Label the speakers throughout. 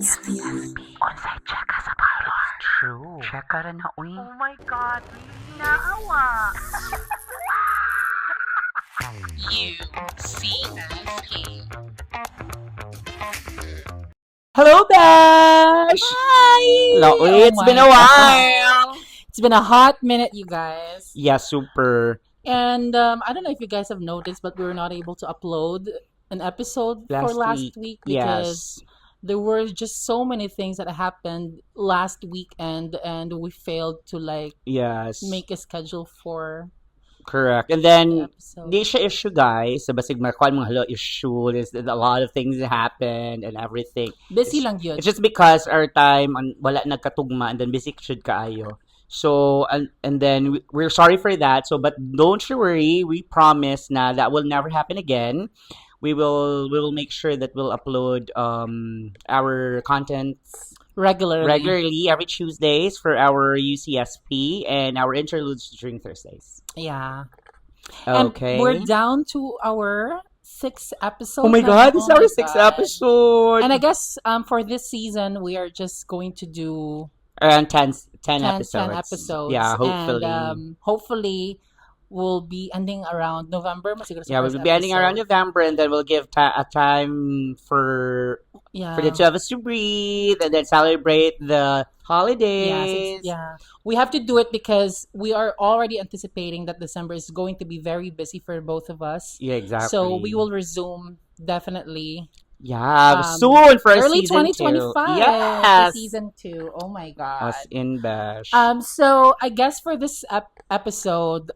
Speaker 1: Unsa'y check sa parlor. True. Check ka rin na, uy. Oh my God, really naawa.
Speaker 2: Unsa'y.
Speaker 3: Hello, Bash!
Speaker 2: Hi!
Speaker 3: Hello,
Speaker 2: Oh
Speaker 3: it's been
Speaker 2: my
Speaker 3: a
Speaker 2: God.
Speaker 3: while!
Speaker 2: It's been a hot minute, you guys.
Speaker 3: Yeah, super.
Speaker 2: And I don't know if you guys have noticed, but we were not able to upload an episode for last week because
Speaker 3: yes.
Speaker 2: there were just so many things that happened last weekend, and we failed to
Speaker 3: Yes.
Speaker 2: make a schedule for
Speaker 3: Correct. And
Speaker 2: the
Speaker 3: then,
Speaker 2: episode.
Speaker 3: di siya issue, guys. So, basig markuan mga halo issue. There's a lot of things that happened and everything.
Speaker 2: Busy lang yun.
Speaker 3: It's just because our time, wala nagkatugma, and then busy should kaayo. So, and then, we're sorry for that. So, but don't you worry. We promise na that will never happen again. We will make sure that we'll upload our contents regularly every Tuesdays for our UCSP and our interludes during Thursdays.
Speaker 2: Yeah.
Speaker 3: Okay.
Speaker 2: And we're down to our 6th episode.
Speaker 3: Oh my
Speaker 2: na.
Speaker 3: God, this is
Speaker 2: Oh
Speaker 3: our
Speaker 2: my
Speaker 3: 6th
Speaker 2: God.
Speaker 3: episode.
Speaker 2: And I guess for this season, we are just going to do
Speaker 3: Around 10
Speaker 2: 10
Speaker 3: episodes.
Speaker 2: episodes.
Speaker 3: Yeah, hopefully.
Speaker 2: And hopefully, we'll be ending around November. Masiguro sa
Speaker 3: Yeah, we'll
Speaker 2: first
Speaker 3: be ending around
Speaker 2: episode.
Speaker 3: November, and then we'll give a time for the two of us to breathe and then celebrate the holidays.
Speaker 2: We have to do it because we are already anticipating that December is going to be very busy for both of us.
Speaker 3: Yeah, exactly.
Speaker 2: So we will resume definitely
Speaker 3: Yeah, soon for
Speaker 2: early
Speaker 3: season
Speaker 2: 2025
Speaker 3: 2.
Speaker 2: for
Speaker 3: Yes.
Speaker 2: season 2. Oh my God.
Speaker 3: Us in Bash.
Speaker 2: So I guess for this episode,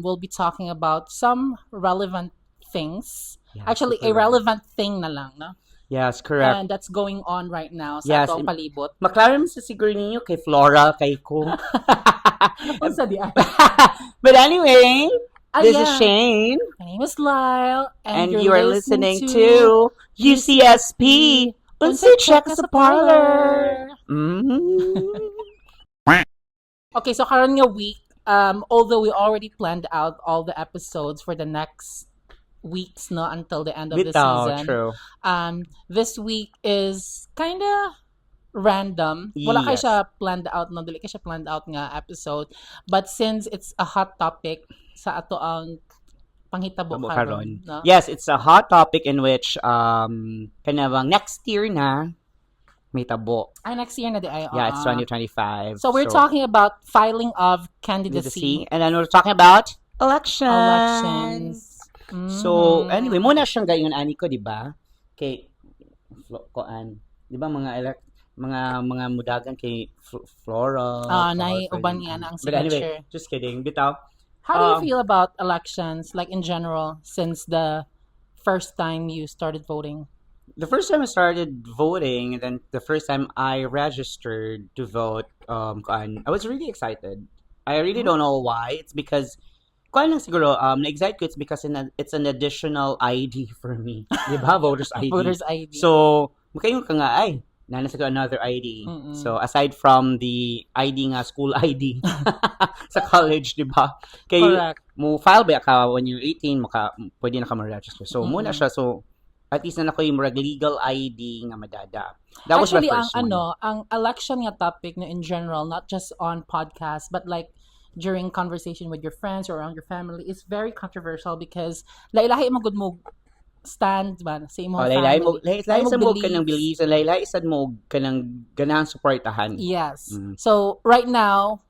Speaker 2: we'll be talking about some relevant things.
Speaker 3: Yeah,
Speaker 2: Actually,
Speaker 3: super
Speaker 2: a relevant thing na lang, no?
Speaker 3: Yes, correct.
Speaker 2: And that's going on right now sa
Speaker 3: Yes,
Speaker 2: atong palibot.
Speaker 3: Maklaro mo sa siguro ninyo kay Flora, kay ko.
Speaker 2: Unsa di ay?
Speaker 3: But anyway, this is
Speaker 2: yeah.
Speaker 3: Shane,
Speaker 2: My name is Lyle,
Speaker 3: and you are listening to UCSP. Unsa'y check sa parlor.
Speaker 2: Okay, so karon nga week, although we already planned out all the episodes for the next weeks, no, until the end of the season.
Speaker 3: True.
Speaker 2: This week is kind of random. Wala kay
Speaker 3: Yes.
Speaker 2: siya planned out, no, dili kay siya planned out nga episode. But since it's a hot topic sa ato ang panghitabo karon, no?
Speaker 3: Yes, it's a hot topic in which kanabang next year na may tabo.
Speaker 2: Next year na di ay.
Speaker 3: Yeah, it's 2025.
Speaker 2: So we're talking about filing of candidacy.
Speaker 3: And then we're talking about elections. So,
Speaker 2: Mm.
Speaker 3: anyway, muna siyang gayon ani ko, di ba? Kay koan, di ba mga mudagan kay Flora.
Speaker 2: Nay uban yan ang
Speaker 3: But anyway,
Speaker 2: signature.
Speaker 3: just kidding. Bitaw.
Speaker 2: How do you feel about elections, like in general, since the first time you started voting?
Speaker 3: The first time I started voting, and then the first time I registered to vote, I was really excited. I really don't know why. It's because kuan lang siguro, na-excite ko, it's because it's an additional ID for me. Di ba? Voter's ID.
Speaker 2: Voter's ID.
Speaker 3: So, makayon ka nga, ay, nana siguro another ID.
Speaker 2: Mm-mm.
Speaker 3: So, aside from the ID nga, school ID sa college, di ba? Kay,
Speaker 2: Correct.
Speaker 3: mo file ba ka when you're 18, pwede na ka ma-register. So,
Speaker 2: Mm-mm.
Speaker 3: muna siya. So, at least na ako yung legal ID nga madada. That was
Speaker 2: Actually,
Speaker 3: my first one.
Speaker 2: ang election nga topic na in general, not just on podcast, but like during conversation with your friends or around your family, is very controversial because lailahi mo gud mo stand man sa imong
Speaker 3: Laylay mo,
Speaker 2: family.
Speaker 3: laylay sa mo
Speaker 2: beliefs.
Speaker 3: ka ng beliefs, and laylay sad mo ka ng ganang supportahan.
Speaker 2: Yes.
Speaker 3: Mm.
Speaker 2: So right now,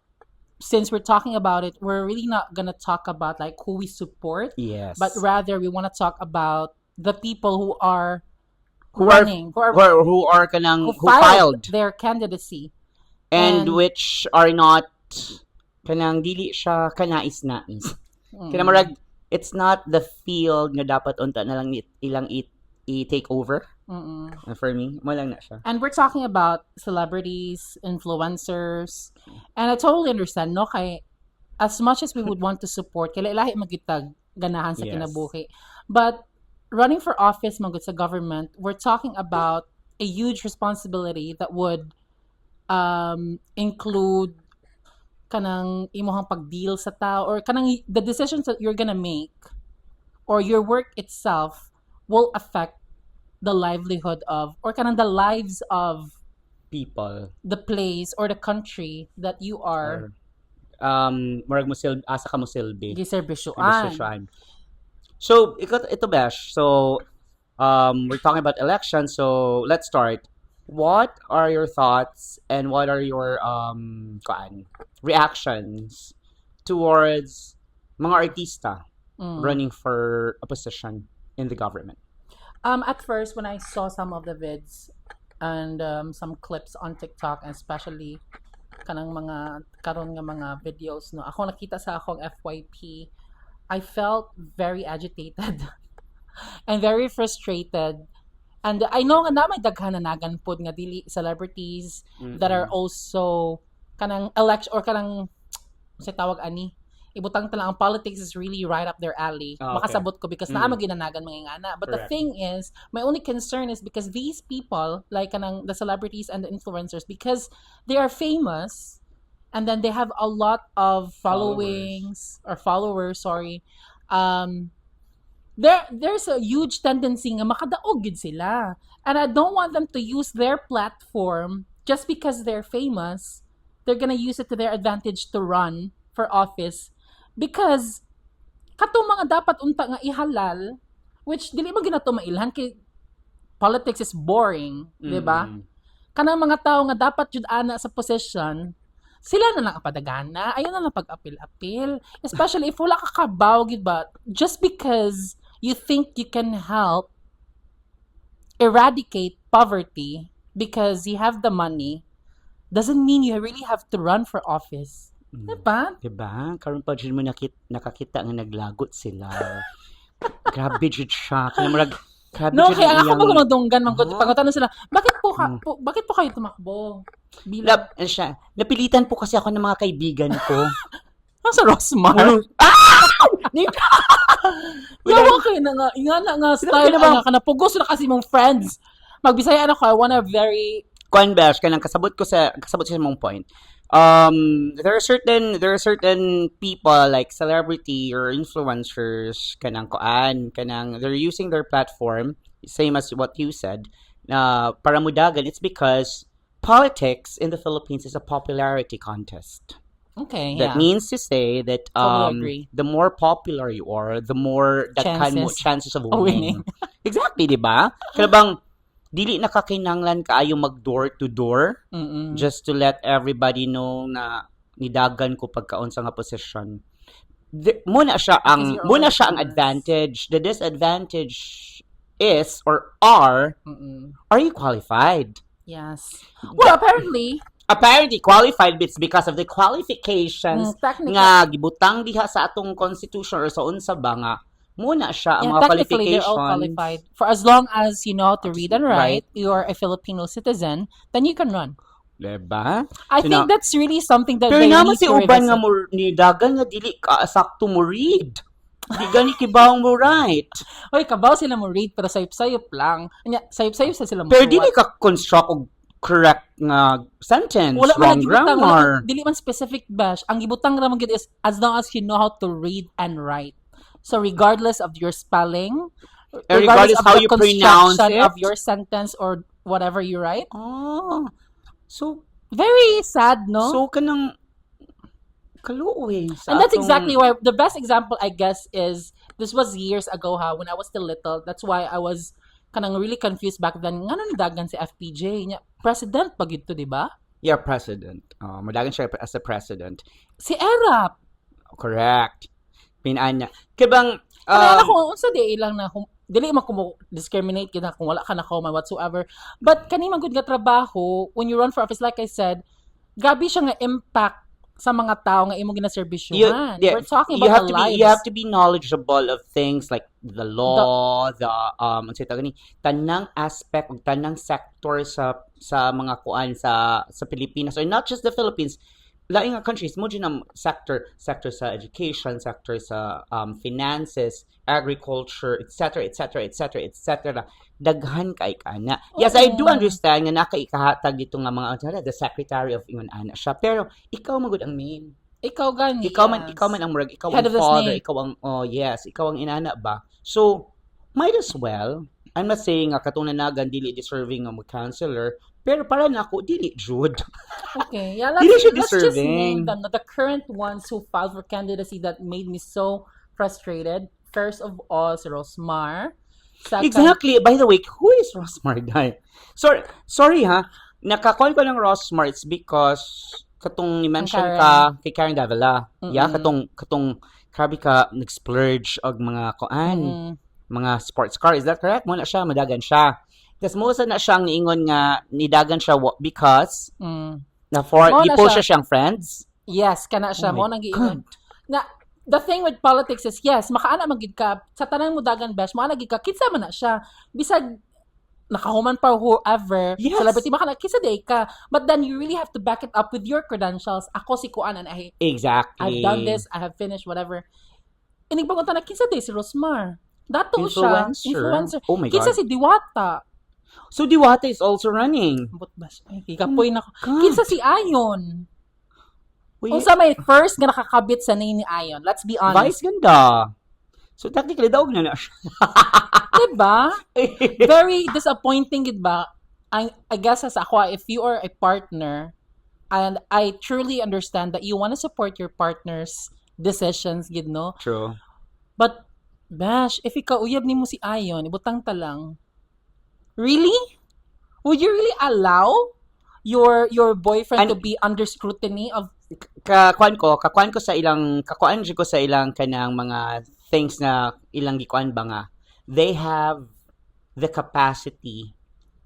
Speaker 2: since we're talking about it, we're really not gonna talk about like who we support,
Speaker 3: Yes.
Speaker 2: but rather we want to talk about the people who are
Speaker 3: who are
Speaker 2: running,
Speaker 3: kanang
Speaker 2: who
Speaker 3: who filed
Speaker 2: their candidacy.
Speaker 3: and
Speaker 2: And-
Speaker 3: which are not kanang dili siya kanais-nais. Kaya marag it's not the field nga dapat unta na lang ilang i-take over.
Speaker 2: Mm-mm.
Speaker 3: For me, mo lang na siya.
Speaker 2: And we're talking about celebrities, influencers, and I totally understand, no? Kay, as much as we would want to support, kaya lahi magitag ganahan sa
Speaker 3: Yes.
Speaker 2: kinabuhi. But running for office, magud sa government, we're talking about a huge responsibility that would include kanang imuhang pagdeal sa tao or kanang the decisions that you're gonna make or your work itself will affect the livelihood of or kanang the lives of
Speaker 3: people
Speaker 2: the place or the country that you are
Speaker 3: or murag mo asa ka mo silbi
Speaker 2: giserbisyuan.
Speaker 3: Restriction. So ito Besh, so we're talking about elections, so let's start. What are your thoughts and what are your reactions towards mga artista running for a position in the government?
Speaker 2: At first, when I saw some of the vids and some clips on TikTok, and especially kanang mga karon nga mga videos, no, ako nakita sa akong FYP, I felt very agitated and very frustrated. And I know nga na may daghanagan pod nga dili celebrities that are also kanang election or kanang sa tawag ani ibutang tala ang politics is really right up their alley.
Speaker 3: Okay.
Speaker 2: Makasabot ko because naa maginanagan mga ingana. But the
Speaker 3: Correct.
Speaker 2: thing is, my only concern is because these people, like kanang the celebrities and the influencers, because they are famous and then they have a lot of followers, sorry. There's a huge tendency nga makadaog gid sila. And I don't want them to use their platform just because they're famous. They're gonna use it to their advantage to run for office. Because katong mga dapat unta nga ihalal, which dili mo ginato mailhan kay politics is boring, di ba? Kanang mga tao nga dapat jud ana sa position, sila na lang apadagana, ayun na lang pag-apil-apil. Especially if wala ka kabaw, gid ba? Just because you think you can help eradicate poverty because you have the money, doesn't mean you really have to run for office. Diba?
Speaker 3: Diba? Karon pa dyan mo nakakita nga naglagot sila. Grabe jud siya. Kaya marag grabe
Speaker 2: No,
Speaker 3: jud
Speaker 2: kaya ako
Speaker 3: iyang-
Speaker 2: magdunggan pagkutanong sila, bakit po kayo tumakbo? Bilang,
Speaker 3: Napilitan po kasi ako ng mga kaibigan ko.
Speaker 2: sa Rosmar? Yawa kayo na nga, ingana nga style nga ka na pugos na kasi mong friends. Magbisaya na ko, I wanna very
Speaker 3: Kwan Besh, kanang kasabot sa mong point. There are certain people like celebrity or influencers kanang they're using their platform same as what you said para mudagan. It's because politics in the Philippines is a popularity contest.
Speaker 2: Okay,
Speaker 3: That
Speaker 2: yeah.
Speaker 3: means to say that
Speaker 2: Totally agree.
Speaker 3: the more popular you are, the more chances of
Speaker 2: Winning.
Speaker 3: winning. Exactly, di ba? Kaya bang dili nakakinanglan kaayo mag door to door just to let everybody know na nidagan ko pagkaon sa nga position. Muna siya ang advantage. The disadvantage is or are you qualified?
Speaker 2: Yes. Well, apparently
Speaker 3: Qualified bits because of the qualifications
Speaker 2: technically,
Speaker 3: nga gibutang diha sa atong constitution or sa unsa ba nga muna siya ang mga
Speaker 2: technically they're all
Speaker 3: qualifications.
Speaker 2: qualified. For as long as you know how to read and write, you are a Filipino citizen, then you can run.
Speaker 3: Diba?
Speaker 2: I think that's really something that
Speaker 3: Pero
Speaker 2: they
Speaker 3: naman
Speaker 2: need
Speaker 3: si
Speaker 2: to
Speaker 3: uban nga
Speaker 2: revisit.
Speaker 3: mo ni dagan nga dili ka sakto mo read. Di gani kibawang mo right.
Speaker 2: Hoy, kabaw sila mo read pero sayop-sayop lang. Sayop-sayop sa sila mo
Speaker 3: Pero
Speaker 2: suwat.
Speaker 3: dili ka construct og correct nga sentence,
Speaker 2: Wala man
Speaker 3: wrong
Speaker 2: gibutang,
Speaker 3: grammar.
Speaker 2: dili man specific bash. Ang gibutang ra man gid is as long as you know how to read and write. So regardless of your spelling,
Speaker 3: Regardless
Speaker 2: of
Speaker 3: how
Speaker 2: the
Speaker 3: you pronounce
Speaker 2: construction
Speaker 3: it.
Speaker 2: of your sentence or whatever you write,
Speaker 3: Oh. So
Speaker 2: very sad, no?
Speaker 3: kanang kaluoy sa
Speaker 2: And that's
Speaker 3: atong-
Speaker 2: exactly why the best example, I guess, is this was years ago when I was still little. That's why I was kanang really confused back then. Ngano ni dagan si FPJ nya president pag ito, di ba?
Speaker 3: Yeah, president. Madagan siya as a president.
Speaker 2: Si Erap.
Speaker 3: Correct. Pinanya. Kaya bang
Speaker 2: Kaya ko unsa di ilang na dili man ko discriminate kita kung wala ka na kauman whatsoever. But kani man gud nga trabaho when you run for office, like I said, gabi siya nga impact sa mga tao nga imong ginaserbisyuhan. We're talking about the lives.
Speaker 3: You have to be knowledgeable of things like the law, tanang aspect ug tanang sector sa mga kuan sa Pilipinas, or not just the Philippines, laing nga countries mo din sector sa education, sector sa finances, agriculture, etc. Daghan kay kana. Yes, I do understand nga nakaikahatag dito nga mga the secretary of ingon ana siya, pero ikaw magud ang main.
Speaker 2: Ikaw gani.
Speaker 3: Ikaw man ang murag, ikaw
Speaker 2: Head
Speaker 3: ang
Speaker 2: of the
Speaker 3: father,
Speaker 2: snake.
Speaker 3: ikaw ang inana ba. So might as well, I'm not saying nga katong nanagan dili deserving nga mo counselor, Pero para na ako, dili, Jude.
Speaker 2: Okay, yeah,
Speaker 3: Dili siya
Speaker 2: let's just
Speaker 3: deserving.
Speaker 2: name them. The current ones who filed for candidacy that made me so frustrated. First of all, si Rosmar. Second,
Speaker 3: Exactly. By the way, who is Rosmar, guy? Sorry ha. Nakakuha ko ng Rosmar, it's because katong ni-mention ka kay Karen Davila. Yeah, katong grabe ka nag-splurge og mga mga sports car. Is that correct? Mo na siya, madagan siya. Tapos mo na siyang niingon nga nidagan siya because na for
Speaker 2: Mo na
Speaker 3: ipo
Speaker 2: siya.
Speaker 3: siya siyang friends.
Speaker 2: yes, kana siya.
Speaker 3: Oh
Speaker 2: Mo
Speaker 3: my
Speaker 2: nang giingon. Nga, the thing with politics is, yes, makaana magid ka. Sa tanang mo dagan besh, makaana gid ka. Kinsa man na siya. Bisag nakahuman pa whoever,
Speaker 3: Yes.
Speaker 2: celebrity maka kinsa day ka. But then you really have to back it up with your credentials. Ako si Kuan and
Speaker 3: Exactly.
Speaker 2: I've done this, I have finished whatever. Inigbagon ta na kinsa day si Rosmar. Dato siya, influencer.
Speaker 3: Oh my
Speaker 2: Kinsa
Speaker 3: God.
Speaker 2: si Diwata.
Speaker 3: So Diwata is also running.
Speaker 2: Ambot ba siya? Ay, gigapoy na ko. Kinsa si Ayon.
Speaker 3: Wait,
Speaker 2: Unsa may first nga nakakabit sa name ni Ayon? Let's be
Speaker 3: Vice
Speaker 2: honest.
Speaker 3: ganda. So technically, daog na siya.
Speaker 2: Diba? Very disappointing, gid ba? I guess as ako, if you are a partner, and I truly understand that you want to support your partner's decisions, gid no?
Speaker 3: True.
Speaker 2: But, bash, if ikaw uyab nimo si Ayon, ibutang ta lang. Really? Would you really allow your boyfriend to be under scrutiny of
Speaker 3: Kakuan ko sa ilang kanang mga things na ilang gikuan ba nga. They have the capacity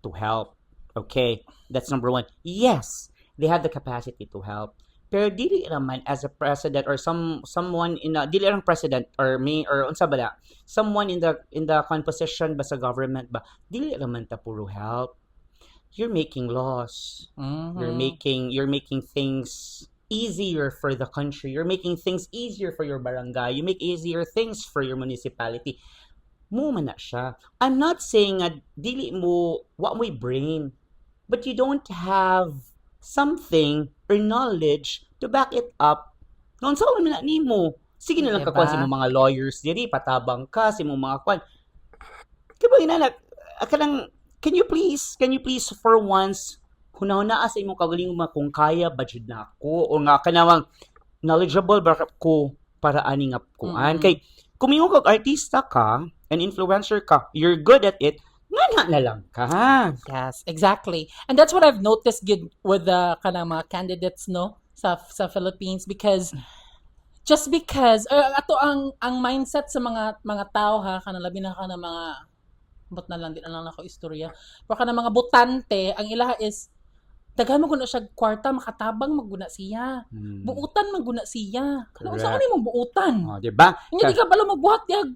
Speaker 3: to help. Okay, that's number one. Yes, they have the capacity to help. Pero dili naman as a president or someone in a dili lang president or me or unsa bala, someone in the position ba sa government ba, dili naman ta puro help. You're making laws. You're making things easier for the country. You're making things easier for your barangay. You make easier things for your municipality. Mo man na siya. I'm not saying nga dili mo wa mo'y brain, but you don't have something or knowledge to back it up. Noon sa man na nimo. Sige na lang
Speaker 2: Diba?
Speaker 3: kakuan sa mga lawyers diri, patabang ka sa mga kwan. Kaya inanak kanang can you please for once hunaw-naa sa imong kagaling mo kung kaya budget na ako o nga kanawang knowledgeable ba ko para ani nga kuan kay kumingon kag artista ka an influencer ka you're good at it nga na lang ka.
Speaker 2: Yes, exactly. And that's what I've noticed with the kanang mga candidates no sa Philippines because just because ato ang mindset sa mga tao ha kanang labi na kanang mga but na lang din lang ako istorya. Pero kanang mga botante ang ilaha is daghan maguna siya kwarta makatabang maguna siya. Buutan maguna siya. Kung
Speaker 3: Correct.
Speaker 2: saan ni mong buutan?
Speaker 3: Oh, di ba?
Speaker 2: Hindi ka bala magbuhat diag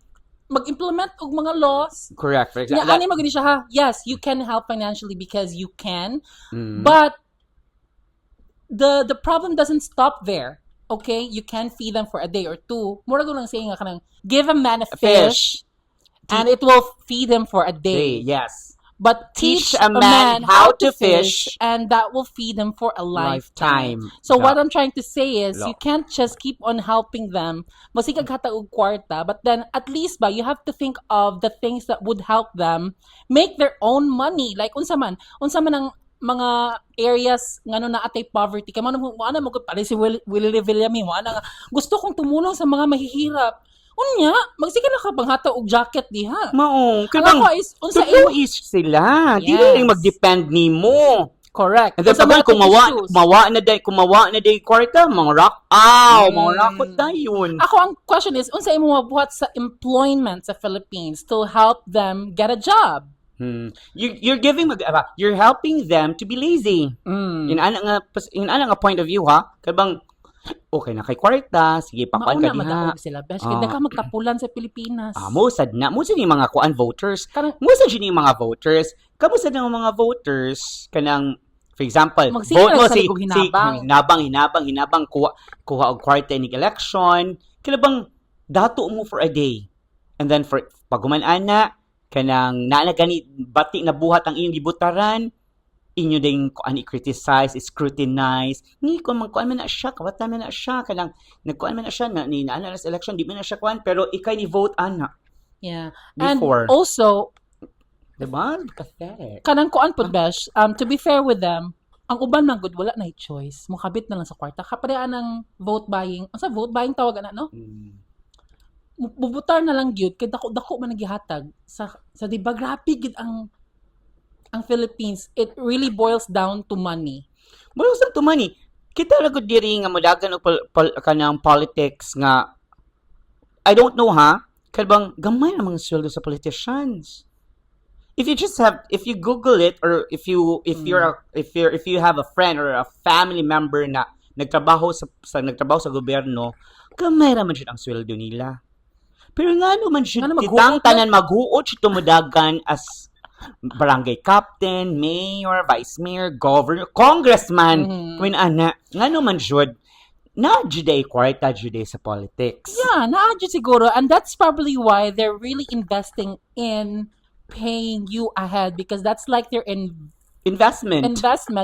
Speaker 2: mag-implement og mga laws.
Speaker 3: Correct. For
Speaker 2: Yeah,
Speaker 3: example,
Speaker 2: ani maguni siya ha. Yes, you can help financially because you can. But the problem doesn't stop there. Okay? You can feed them for a day or two. Mura ko lang saying nga kanang give a man a fish and it will feed him for a day.
Speaker 3: yes.
Speaker 2: But teach a man how to fish and that will feed him for a lifetime. So what I'm trying to say is you can't just keep on helping them. Masikag hata og kwarta, but then at least ba you have to think of the things that would help them make their own money. Like unsa man ang mga areas ngano na atay poverty kay mo ana mo gud pare si Willie Villami mo ana gusto kong tumulong sa mga mahihirap. Unya, magsige na ka panghata og jacket diha.
Speaker 3: Mao,
Speaker 2: Ang ako is unsa
Speaker 3: is sila.
Speaker 2: Yes.
Speaker 3: Dili lang mag-depend nimo.
Speaker 2: correct.
Speaker 3: And then
Speaker 2: Unsa
Speaker 3: pag
Speaker 2: man atong issues.
Speaker 3: kumawa na day kwarta, mga rakot na yun.
Speaker 2: Ako ang question is unsa imo mabuhat sa employment sa Philippines to help them get a job?
Speaker 3: You're helping them to be lazy. Yun ana nga point of view ha. Kabang okay na kay kwarta, sige pakuan ka
Speaker 2: Mauna
Speaker 3: diha.
Speaker 2: madaog sila. Besh, kaya ka magkapulan sa Pilipinas.
Speaker 3: Musad ni mga kuan voters.
Speaker 2: Karang-
Speaker 3: Musad ni mga voters. Kamusad ng mga voters kanang for example,
Speaker 2: Magsige
Speaker 3: vote mo
Speaker 2: lang sa ligog
Speaker 3: hinabang kuha og kwarta ni election. Kilabang dato mo for a day. And then for paguman ana kanang naa gani bati na buhat ang inyong gibutaran, inyo ding kuan i-criticize, scrutinize. Ni ko man kuan man na siya, kawatan man na siya kanang nagkuan man na siya na ni ana sa election di man na siya kuan pero ikay ni vote ana.
Speaker 2: Yeah.
Speaker 3: Before.
Speaker 2: And also,
Speaker 3: Diba? Pathetic.
Speaker 2: Kanang kuan pud besh, to be fair with them, ang uban man gud wala na choice. Mukabit na lang sa kwarta. Kapadaan ng vote buying. Sa vote buying tawag na no? Bubutar na lang gyud kay dako man nagihatag sa di ba grabe gid ang Philippines. It really boils down to money.
Speaker 3: Boils down to money. Kita ra gud diri nga modagan og kanang politics nga I don't know ha. Kalbang gamay na mga sweldo sa politicians. If you Google it, or if you have a friend or a family member na nagtrabaho sa gobyerno, gamay ra man jud ang sweldo nila. Pero ngano man jud kitang tanan maghuot jud tumudagan as barangay captain, mayor, vice mayor, governor, congressman. When ngano man jud na juday kwarta juday sa politics.
Speaker 2: Yeah, na jud siguro, and that's probably why they're really investing in paying you ahead, because that's like their investment,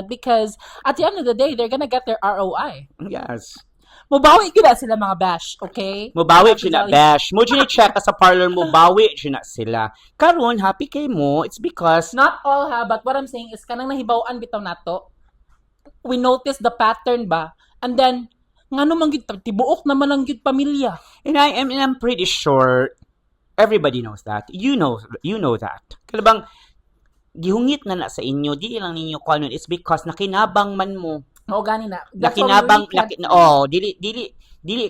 Speaker 2: because at the end of the day they're gonna get their ROI.
Speaker 3: Yes.
Speaker 2: Mubawi gina sila mga bash, okay?
Speaker 3: Mubawi sila bash. Mo jud check sa parlor mo, bawi jud na sila. Karon happy kay mo, it's because
Speaker 2: not all ha, but what I'm saying is kanang nahibaw-an bitaw nato. We notice the pattern ba, and then ngano man gid tibuok naman ang gid pamilya.
Speaker 3: And I'm pretty sure everybody knows that. You know that. Kaya bang gihungit na sa inyo, di lang ninyo kuanon, it's because nakinabang man mo.
Speaker 2: Mao gani na.
Speaker 3: Nakinabang dili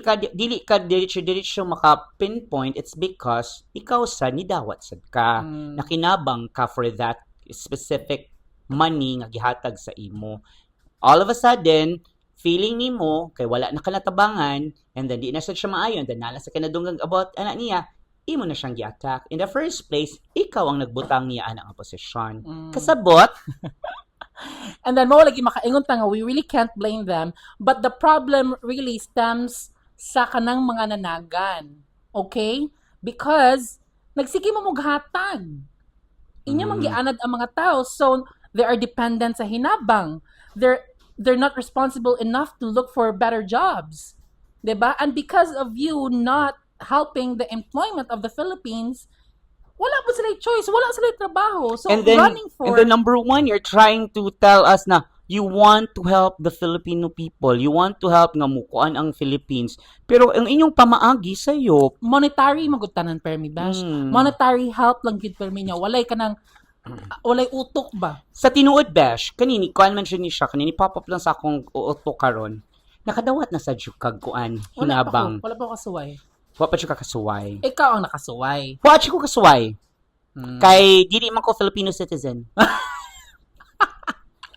Speaker 3: ka diretso maka pinpoint. It's because ikaw sa nidawat sad ka. Nakinabang ka for that specific money nga gihatag sa imo. All of a sudden, feeling nimo kay wala na kanatabangan, and then di na sad siya maayon, then nala sa kanadunggan about ana niya, imo na siyang gi-attack. In the first place, ikaw ang nagbutang niya ang posisyon. Kasabot.
Speaker 2: And then mo lagi makaingon ta nga we really can't blame them, but the problem really stems sa kanang mga nanagan. Okay? Because nagsige mo mughatag. Inyo man gianad ang mga tao, so they are dependent sa hinabang. They're not responsible enough to look for better jobs. 'Di ba? And because of you not helping the employment of the Philippines, wala po sila choice, wala sila trabaho. So
Speaker 3: and then,
Speaker 2: running for...
Speaker 3: And then number one, you're trying to tell us na you want to help the Filipino people. You want to help nga mukuan ang Philippines. Pero ang inyong pamaagi sa'yo,
Speaker 2: monetary magutanan permi bash. Monetary help lang gid permi niya. Walay utok ba?
Speaker 3: Sa tinuod bash, kanini kuan man siya kanini pop up lang sa akong utok karon. Nakadawat na sa jukag kuan hinabang.
Speaker 2: Wala pa ko kasuway.
Speaker 3: Wa pa siya kakasuway.
Speaker 2: Ikaw ang nakasuway.
Speaker 3: Wa siya ko kasuway. Kay dili man ko Filipino citizen.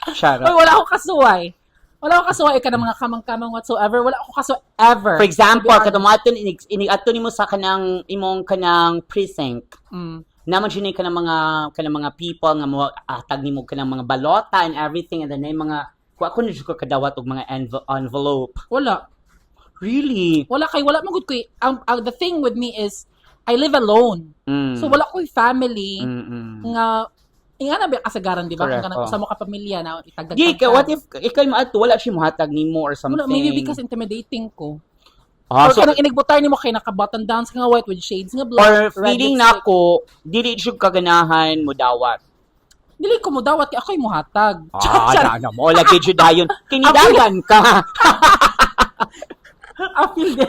Speaker 2: Oy, wala akong kasuway. Wala akong kasuway ka ng mga kamang-kamang whatsoever. Wala akong kasuway ever.
Speaker 3: For example, katumaton iniadto nimo sa imong kanang precinct. Naman siya ka ng mga people nga mo atag nimo kanang mga balota and everything, and then mga ko na ko kadawat og mga envelope.
Speaker 2: Wala.
Speaker 3: Really?
Speaker 2: Wala man gud koy. The thing with me is I live alone. So wala koy family nga na ba kasagaran, di ba? Kung sa mo ka pamilya na itagdag.
Speaker 3: What if ikay maadto wala siya mohatag nimo or something?
Speaker 2: Wala, maybe because intimidating ko. Or so, kanang inigbutar nimo kay naka-button down nga white with shades nga black.
Speaker 3: Or feeling nako dili jud kaganahan mo dawat.
Speaker 2: Dili ko mo dawat kay ako'y mohatag.
Speaker 3: Na mo lagi jud dayon. Kinidagan ka.
Speaker 2: Apil din.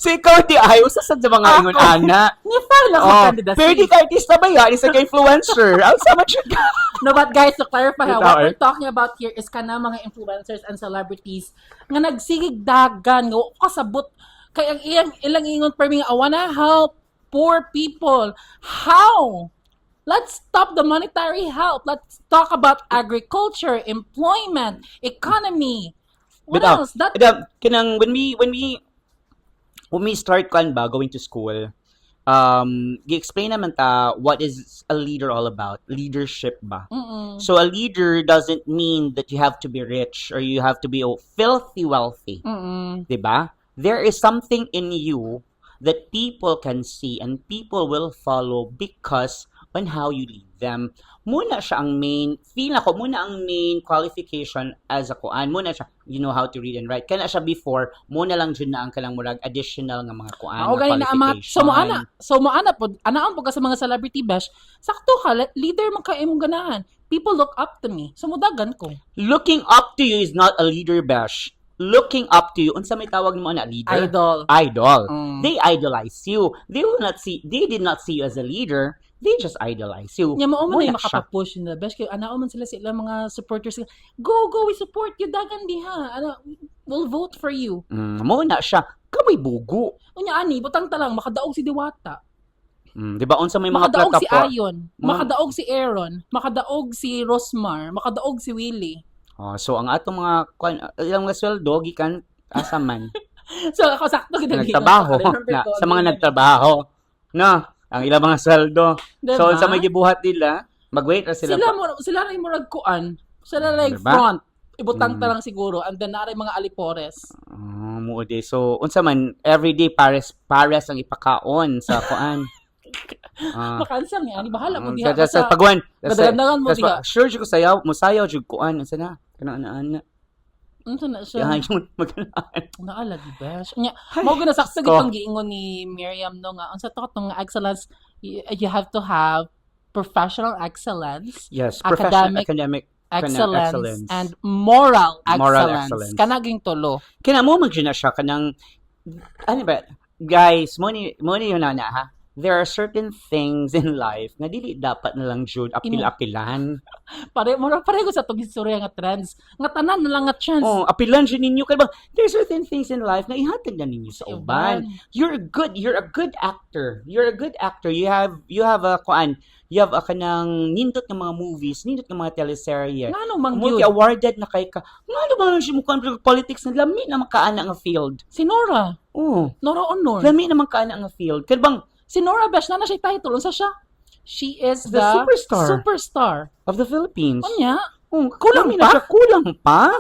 Speaker 3: So ikaw di ayaw sa mga ingon ana.
Speaker 2: Ni-file ako candidacy.
Speaker 3: Pero di ka artista ba yan? Isa ka influencer. Ang sama siya ka.
Speaker 2: No, but guys, to clarify, what we're talking about here is kana mga influencers and celebrities nga nagsigig dagan, nga kasabot. Kaya ang ilang ingon per mga, I wanna help poor people. How? Let's stop the monetary help. Let's talk about agriculture, employment, economy. What else?
Speaker 3: When we start going to school, gi-explain naman ta what is a leader all about. Leadership ba? So a leader doesn't mean that you have to be rich or you have to be filthy wealthy. Diba? There is something in you that people can see and people will follow because on how you lead them. Muna siya ang main, feel ako, muna ang main qualification as a kuan. Muna siya, you know how to read and write. Kana siya before, muna lang dyan na ang kalang murag additional nga mga kuan
Speaker 2: Ako
Speaker 3: nga
Speaker 2: gani na amat.
Speaker 3: qualification.
Speaker 2: So mo ana po, anaon po ka sa mga celebrity bash. Sakto ka, leader man ka imong ganahan. People look up to me. So mudagan ko.
Speaker 3: Looking up to you is not a leader bash. Looking up to you, unsa may tawag mo na leader? Idol. They idolize you. They did not see you as a leader. They just idolize you.
Speaker 2: Nya mao man
Speaker 3: Muna
Speaker 2: ay
Speaker 3: siya.
Speaker 2: makapapush na bash kay anaon man sila mga supporters. Go, we support you dagan diha. We'll vote for you.
Speaker 3: Muna siya. Kamay bugo.
Speaker 2: Unya ani, butang talang makadaog si Diwata.
Speaker 3: Di ba unsa may mga
Speaker 2: Makadaog si
Speaker 3: plataforma?
Speaker 2: Ayon, makadaog si Aaron, makadaog si Rosmar, makadaog si Willie.
Speaker 3: So ang atong mga ilang nga sweldo gikan asa man
Speaker 2: So ako sakto gid
Speaker 3: nagtrabaho na sa mga nagtrabaho. No, ang ilang mga sweldo.
Speaker 2: Diba?
Speaker 3: So sa may gibuhat nila, mag-wait ra sila.
Speaker 2: Sila ray mo ragkuan. Sila like
Speaker 3: Diba?
Speaker 2: front. Ibutang ta lang siguro and then naray mga alipores.
Speaker 3: Muode. So unsa man everyday pares ang ipakaon sa kuan.
Speaker 2: Makansam ni ani bahala mo diha
Speaker 3: Sa pagwan.
Speaker 2: Kadagandagan mo diha.
Speaker 3: Sure jud ko musayaw jud kuan unsa na. Kana ana.
Speaker 2: Unsa na siya?
Speaker 3: Yayon magkanaan.
Speaker 2: Naala di bash. Nya mao gina sakto gid ang giingon ni Miriam no nga unsa to katong excellence you have to have professional excellence.
Speaker 3: Yes,
Speaker 2: academic excellence and moral excellence. Kanaging tulo.
Speaker 3: Kaya mo mag-gina siya kanang ano ba guys mo ni yun na ha. There are certain things in life na dili dapat na lang jud apil-apilan.
Speaker 2: Pare ko sa tong istorya nga trends. Nga tanan na lang nga chance.
Speaker 3: Apilan jud ninyo kay ba there are certain things in life na ihatag na ninyo sa uban. You're a good actor. You have a kanang nindot nga mga movies, nindot nga mga teleserye.
Speaker 2: Ngano man
Speaker 3: Mo awarded na kay ka. Ngano ba siya mo politics na lami na makaana nga field.
Speaker 2: Si Nora. Nora Honor.
Speaker 3: Lami na makaana nga field. Kay bang
Speaker 2: si Nora Bash na siya title. Unsa siya? She is the superstar
Speaker 3: of the Philippines.
Speaker 2: Unya?
Speaker 3: Kulang pa? Kulang pa?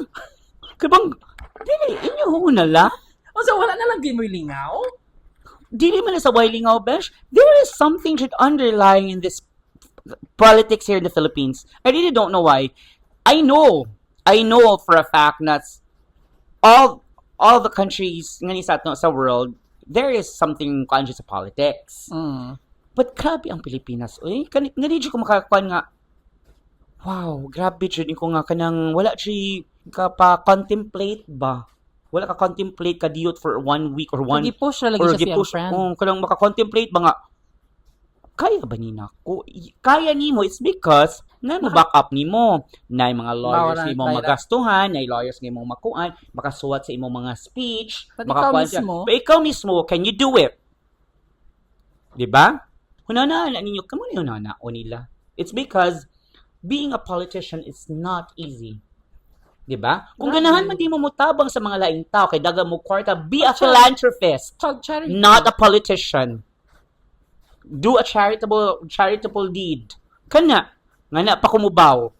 Speaker 3: Kaya bang, dili, inyo hunala?
Speaker 2: So, wala na lang di mo lingaw?
Speaker 3: Dili man na sa Wailingaw, Besh. There is something should underlying in this politics here in the Philippines. I really don't know why. I know for a fact that all the countries sa world, there is something conscious of politics. But grabe ang Pilipinas. Ganito ko makakuan nga, wow, grabe dyan ko nga kanang wala siya ka pa-contemplate ba? Wala ka contemplate ka diyot for 1 week or one
Speaker 2: Gipush na lagi siya siyang friend.
Speaker 3: Kanang maka-contemplate ba nga, kaya ba ni nako? Kaya ni mo, it's because na back up ni mo. Na mga lawyers ni mo magastuhan, na lawyers ni mo makuan, makasuwat sa imong mga speech, makakuan siya. But ikaw mismo, can you do it? Diba? Hunana na ninyo, kamo ni hunana o nila. It's because being a politician is not easy. Diba? Kung ganahan man di mo mutabang sa mga laing tao, kay daga mo kwarta, be a philanthropist, not a politician. Do a charitable deed. Kana, nga na pa kumubaw.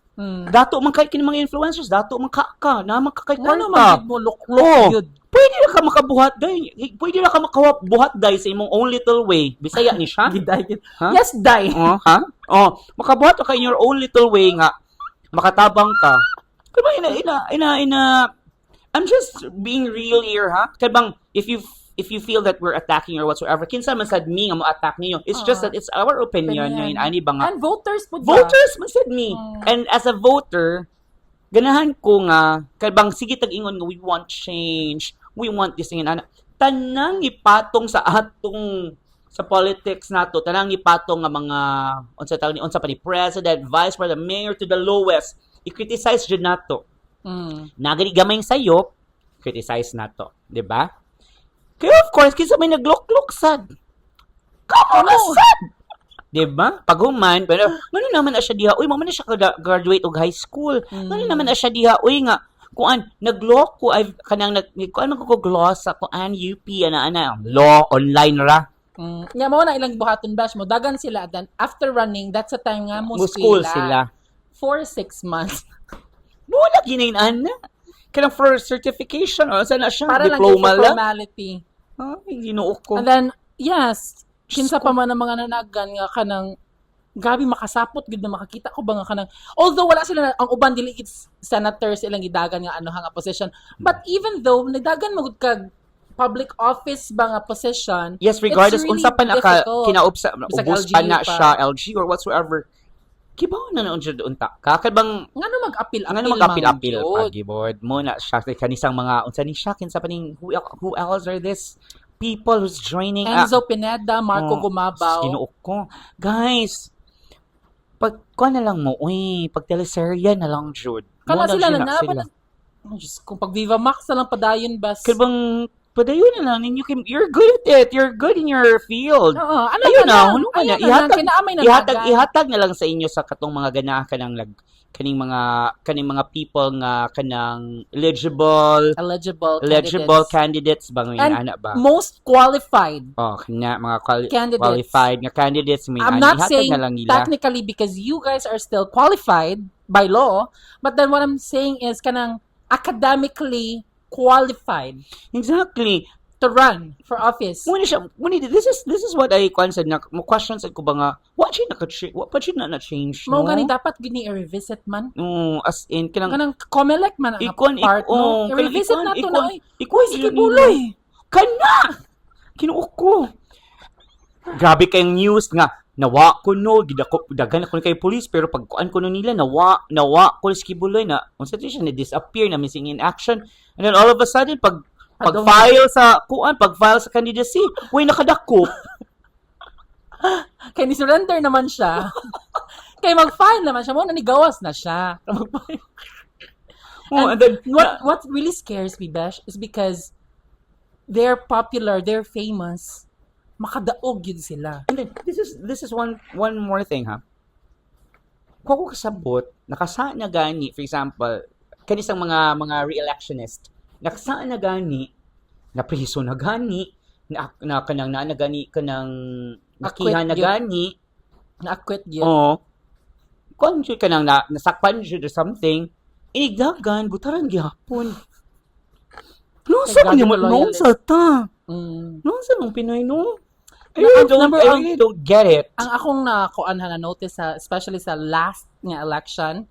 Speaker 3: Dato man kay kini mga influencers, dato man ka na makakay kwarta.
Speaker 2: Man mo look.
Speaker 3: Pwede na ka makabuhat day. Pwede na ka makabuhat day sa imong own little way. Bisaya ni siya.
Speaker 2: Huh? Yes, day.
Speaker 3: Makabuhat ka in your own little way nga makatabang ka. Kaya ina I'm just being real here, ha? Kaya bang if you feel that we're attacking or whatsoever, kinsa man sad me nga mo attack niyo. It's just that it's our opinion ngayon ani ba nga.
Speaker 2: And voters
Speaker 3: man sad me. And as a voter, ganahan ko nga kay bang sige tag-ingon nga we want change. We want this thing ana. Tanang ipatong sa atong sa politics nato, tanang ipatong nga mga unsa pa ni president, vice president, mayor to the lowest. I-criticize jud nato. Nagani gamay sayo, criticize nato, di ba? Kaya of course, kinsa may naglok-lok sad. Kamo na sad. Diba? Paghuman, pero ano naman na siya diha? Uy, mama na siya graduate og high school. Ano naman na siya diha? Uy nga, kuan naglok ko ay kanang kuan ko gloss sa kuan UP ana law online ra.
Speaker 2: Nya mo na ilang buhaton bash mo. Dagan sila then after running, that's the time nga mo
Speaker 3: school sila.
Speaker 2: 4-6 months.
Speaker 3: Wala ginain na. Kanang for certification o saan na siya?
Speaker 2: Para
Speaker 3: diploma lang?
Speaker 2: Formality.
Speaker 3: Ginuok ko.
Speaker 2: And then, yes, kinsa pa man ang mga nanagan nga kanang Grabe makasapot gud na makakita ko ba nga kanang although wala sila ang uban dili it's senators ilang gidagan nga ano nga position, but even though nagdagan mo gud kag public office ba nga position,
Speaker 3: Yes, regardless
Speaker 2: it's really
Speaker 3: unsa pa naka
Speaker 2: difficult.
Speaker 3: kinaubsa
Speaker 2: Bisag
Speaker 3: ubos
Speaker 2: LG
Speaker 3: pa na
Speaker 2: pa.
Speaker 3: siya LG or whatsoever. Kibaw na noon siya doon ta. Kakabang
Speaker 2: Ngano mag-appeal-appeal
Speaker 3: ano mag-apil-apil
Speaker 2: man
Speaker 3: pagi bod mo na siya kanisang mga unsa ni siya kinsa pa ning who else are this people who's joining
Speaker 2: Enzo Pineda, Marco Gumabaw.
Speaker 3: Kinuok ko. Guys, pag na lang mo, pag teleserye na lang jud.
Speaker 2: Kana sila na
Speaker 3: sila.
Speaker 2: kung pag Viva Max na lang padayon bas.
Speaker 3: Kalbang padayon na lang ninyo you're good at it. You're good in your field.
Speaker 2: Oo, ano
Speaker 3: Ayun
Speaker 2: ka
Speaker 3: na, hulungan na.
Speaker 2: Ayun na, kinaamay na dagan.
Speaker 3: Ihatag na lang sa inyo sa katong mga ganahan kanang kaning mga people nga kanang eligible candidates ba ngayon
Speaker 2: And
Speaker 3: ana ba?
Speaker 2: most qualified.
Speaker 3: Oh, kanya mga
Speaker 2: Candidates.
Speaker 3: qualified nga candidates may
Speaker 2: I'm not
Speaker 3: ihatag
Speaker 2: saying
Speaker 3: na lang nila.
Speaker 2: technically because you guys are still qualified by law, but then what I'm saying is kanang academically qualified
Speaker 3: Exactly.
Speaker 2: to run for office.
Speaker 3: This is what I said na mo questions ko ba nga what pa na change
Speaker 2: Mao
Speaker 3: no?
Speaker 2: gani dapat gini i-revisit man.
Speaker 3: As in
Speaker 2: Kanang COMELEC man ang
Speaker 3: Ikon,
Speaker 2: part no.
Speaker 3: kanang
Speaker 2: I-revisit na to na.
Speaker 3: Sige buloy. Kana. Kinuok ko. Grabe kayong news nga nawa ko no dagan ako kay police pero pag kuan ko no nila nawa ko si buloy na unsa siya na disappear na missing in action and then all of a sudden pag-file sa candidacy, nakadako.
Speaker 2: Kaya ni-surrender naman siya. Kaya mag-file naman siya. Muna nigawas na siya.
Speaker 3: And then,
Speaker 2: what really scares me, Besh, is because they're popular, they're famous. Makadaog yun sila.
Speaker 3: and then this is one more thing ha. Kung ako kasabot, nakasaan na gani, for example, kanisang mga re-electionist, nakasaan na gani, napriso na gani, na kanang na gani kanang nakiha na gani,
Speaker 2: Na-acquit yun.
Speaker 3: oh, kung siya kanang nasakpan siya or something, inigdagan, butaran gihapon. Noon sa kanya, noon sa ta. Noon sa nung Pinoy, no? I really don't get it.
Speaker 2: Ang akong na notice especially sa last nga election,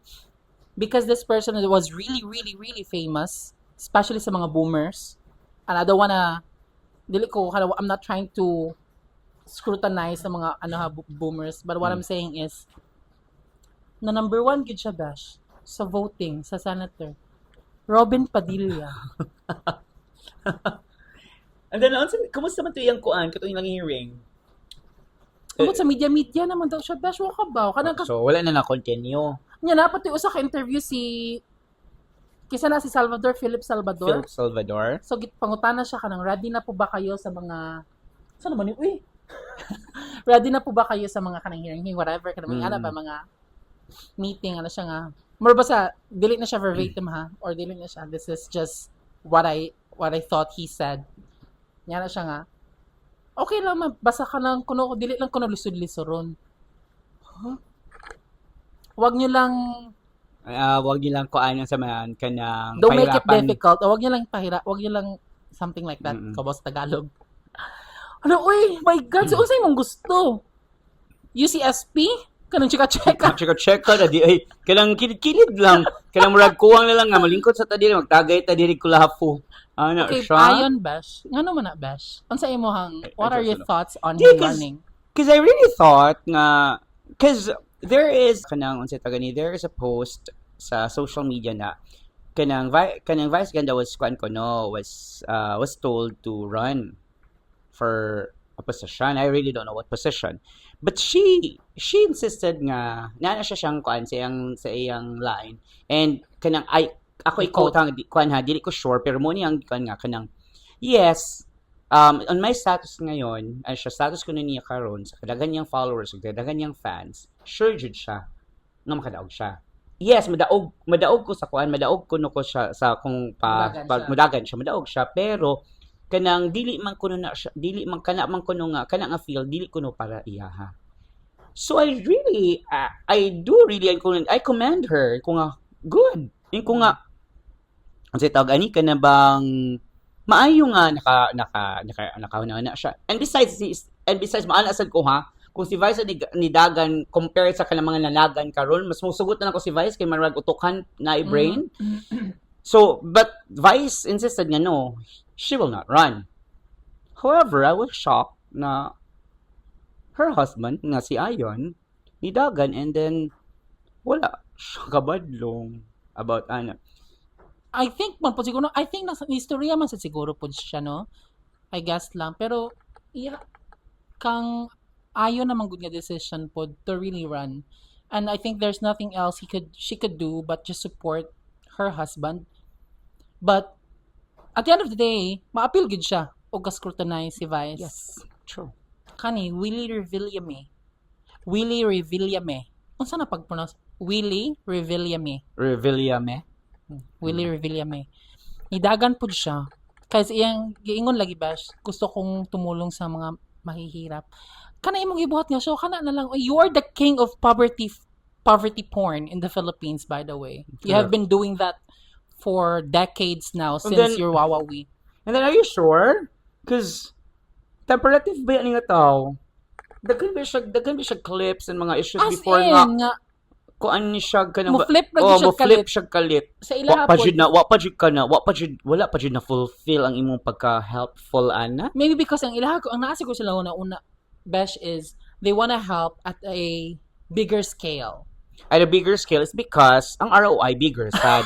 Speaker 2: because this person was really, really, really famous, especially sa mga boomers. And I don't wanna, I'm not trying to scrutinize sa mga boomers, but what I'm saying is, na number 1 gid siya, Bash, sa voting, sa senator. Robin Padilla.
Speaker 3: And then, kumusta man ito yung kuan? Kato yung hearing?
Speaker 2: Tungkol sa media naman daw siya, Bash, waka ba?
Speaker 3: So, wala na na-continue.
Speaker 2: Nya na, pati usa ka interview kisa na si Philip Salvador. So, pangutana siya kanang, ready na po ba kayo sa mga, saan naman yun? Ready na po ba kayo sa mga kanang hearing, whatever, kanang mga meeting, siya nga. More ba sa, dili na siya verbatim ha? Or dili na siya, this is just what I thought he said. Nya na siya nga, okay lang, basta ka lang, dili lang kuno lisod-lisoron. Huh? Wag nyo lang
Speaker 3: kuan sa man kanang
Speaker 2: don't make it difficult. O wag nyo lang something like that. Kabos Tagalog. My God, so unsay mong gusto? UCSP? Kanang chika-cheka
Speaker 3: na di ay kanang kilid lang. Kanang murag kuwang na lang nga malingkod sa ta diri magtagay ta diri kulapo. Ano
Speaker 2: okay,
Speaker 3: siya?
Speaker 2: Ayon, Bash. Ngano man na, Bash? What are your thoughts on him running?
Speaker 3: Because I really thought nga because there is a post sa social media na kanang vice ganda was told to run for a position. I really don't know what position. But she insisted nga na siya siyang sa iyang line and kanang ako i-quote dili ko sure pero mo niyang kanang yes on my status ngayon ay siya status ko niya karon sa kadagan niyang followers ug kadagan niyang fans sure jud siya nga makadaog siya. Yes, madaog ko sa madaog ko no ko siya sa kung madagan siya madaog siya pero kanang dili man kuno na siya dili man kana man kuno nga kana nga feel dili kuno para iyaha. So I commend her kung nga good. Kung nga unsay tawag ani kana bang maayo nga naka na siya. And besides maana sad ko ha kung si Vice ni Dagan compared sa kanang mga nanagan karon, mas musugot na ako si Vice kay marag utukan na brain. So, but Vice insisted nga no, she will not run. However, I was shocked na her husband nga si Ayon ni Dagan, and then wala siya kabadlong about ana.
Speaker 2: I think man po siguro, I think nasa istorya man sa siguro po siya, no? I guess lang. Pero, yeah, kang ayon naman good nga decision po to really run. And I think there's nothing else she could do but just support her husband. But, at the end of the day, ma-appeal good siya o ka-scrutinize si Vice.
Speaker 3: Yes, true.
Speaker 2: Kani, Willie Revillame. Willie Revillame. Kung saan na pag-pronounce? Willie Revillame.
Speaker 3: Revillame.
Speaker 2: Willie Revillame. Nidagan po siya. Kasi iyang giingon lagi ba, gusto kong tumulong sa mga mahihirap. Kana imong ibuhat nga, so kana na lang, you are the king of poverty porn in the Philippines, by the way. You have been doing that for decades now since your Wawawi.
Speaker 3: And then, are you sure? Because, temperative ba yan nga tao? Daghan ba siya clips and mga issues
Speaker 2: As
Speaker 3: before
Speaker 2: in,
Speaker 3: nga kuan ni siya kanang
Speaker 2: mo-flip lagi siya kalit.
Speaker 3: Mo-flip siya kalit.
Speaker 2: Sa ilaha
Speaker 3: Wa pa jud na fulfill ang imong pagka-helpful ana.
Speaker 2: Maybe because ang ilaha ko, ang naasi ko sila una Besh is, they wanna help at a bigger scale.
Speaker 3: At a bigger scale is because ang ROI bigger, sad.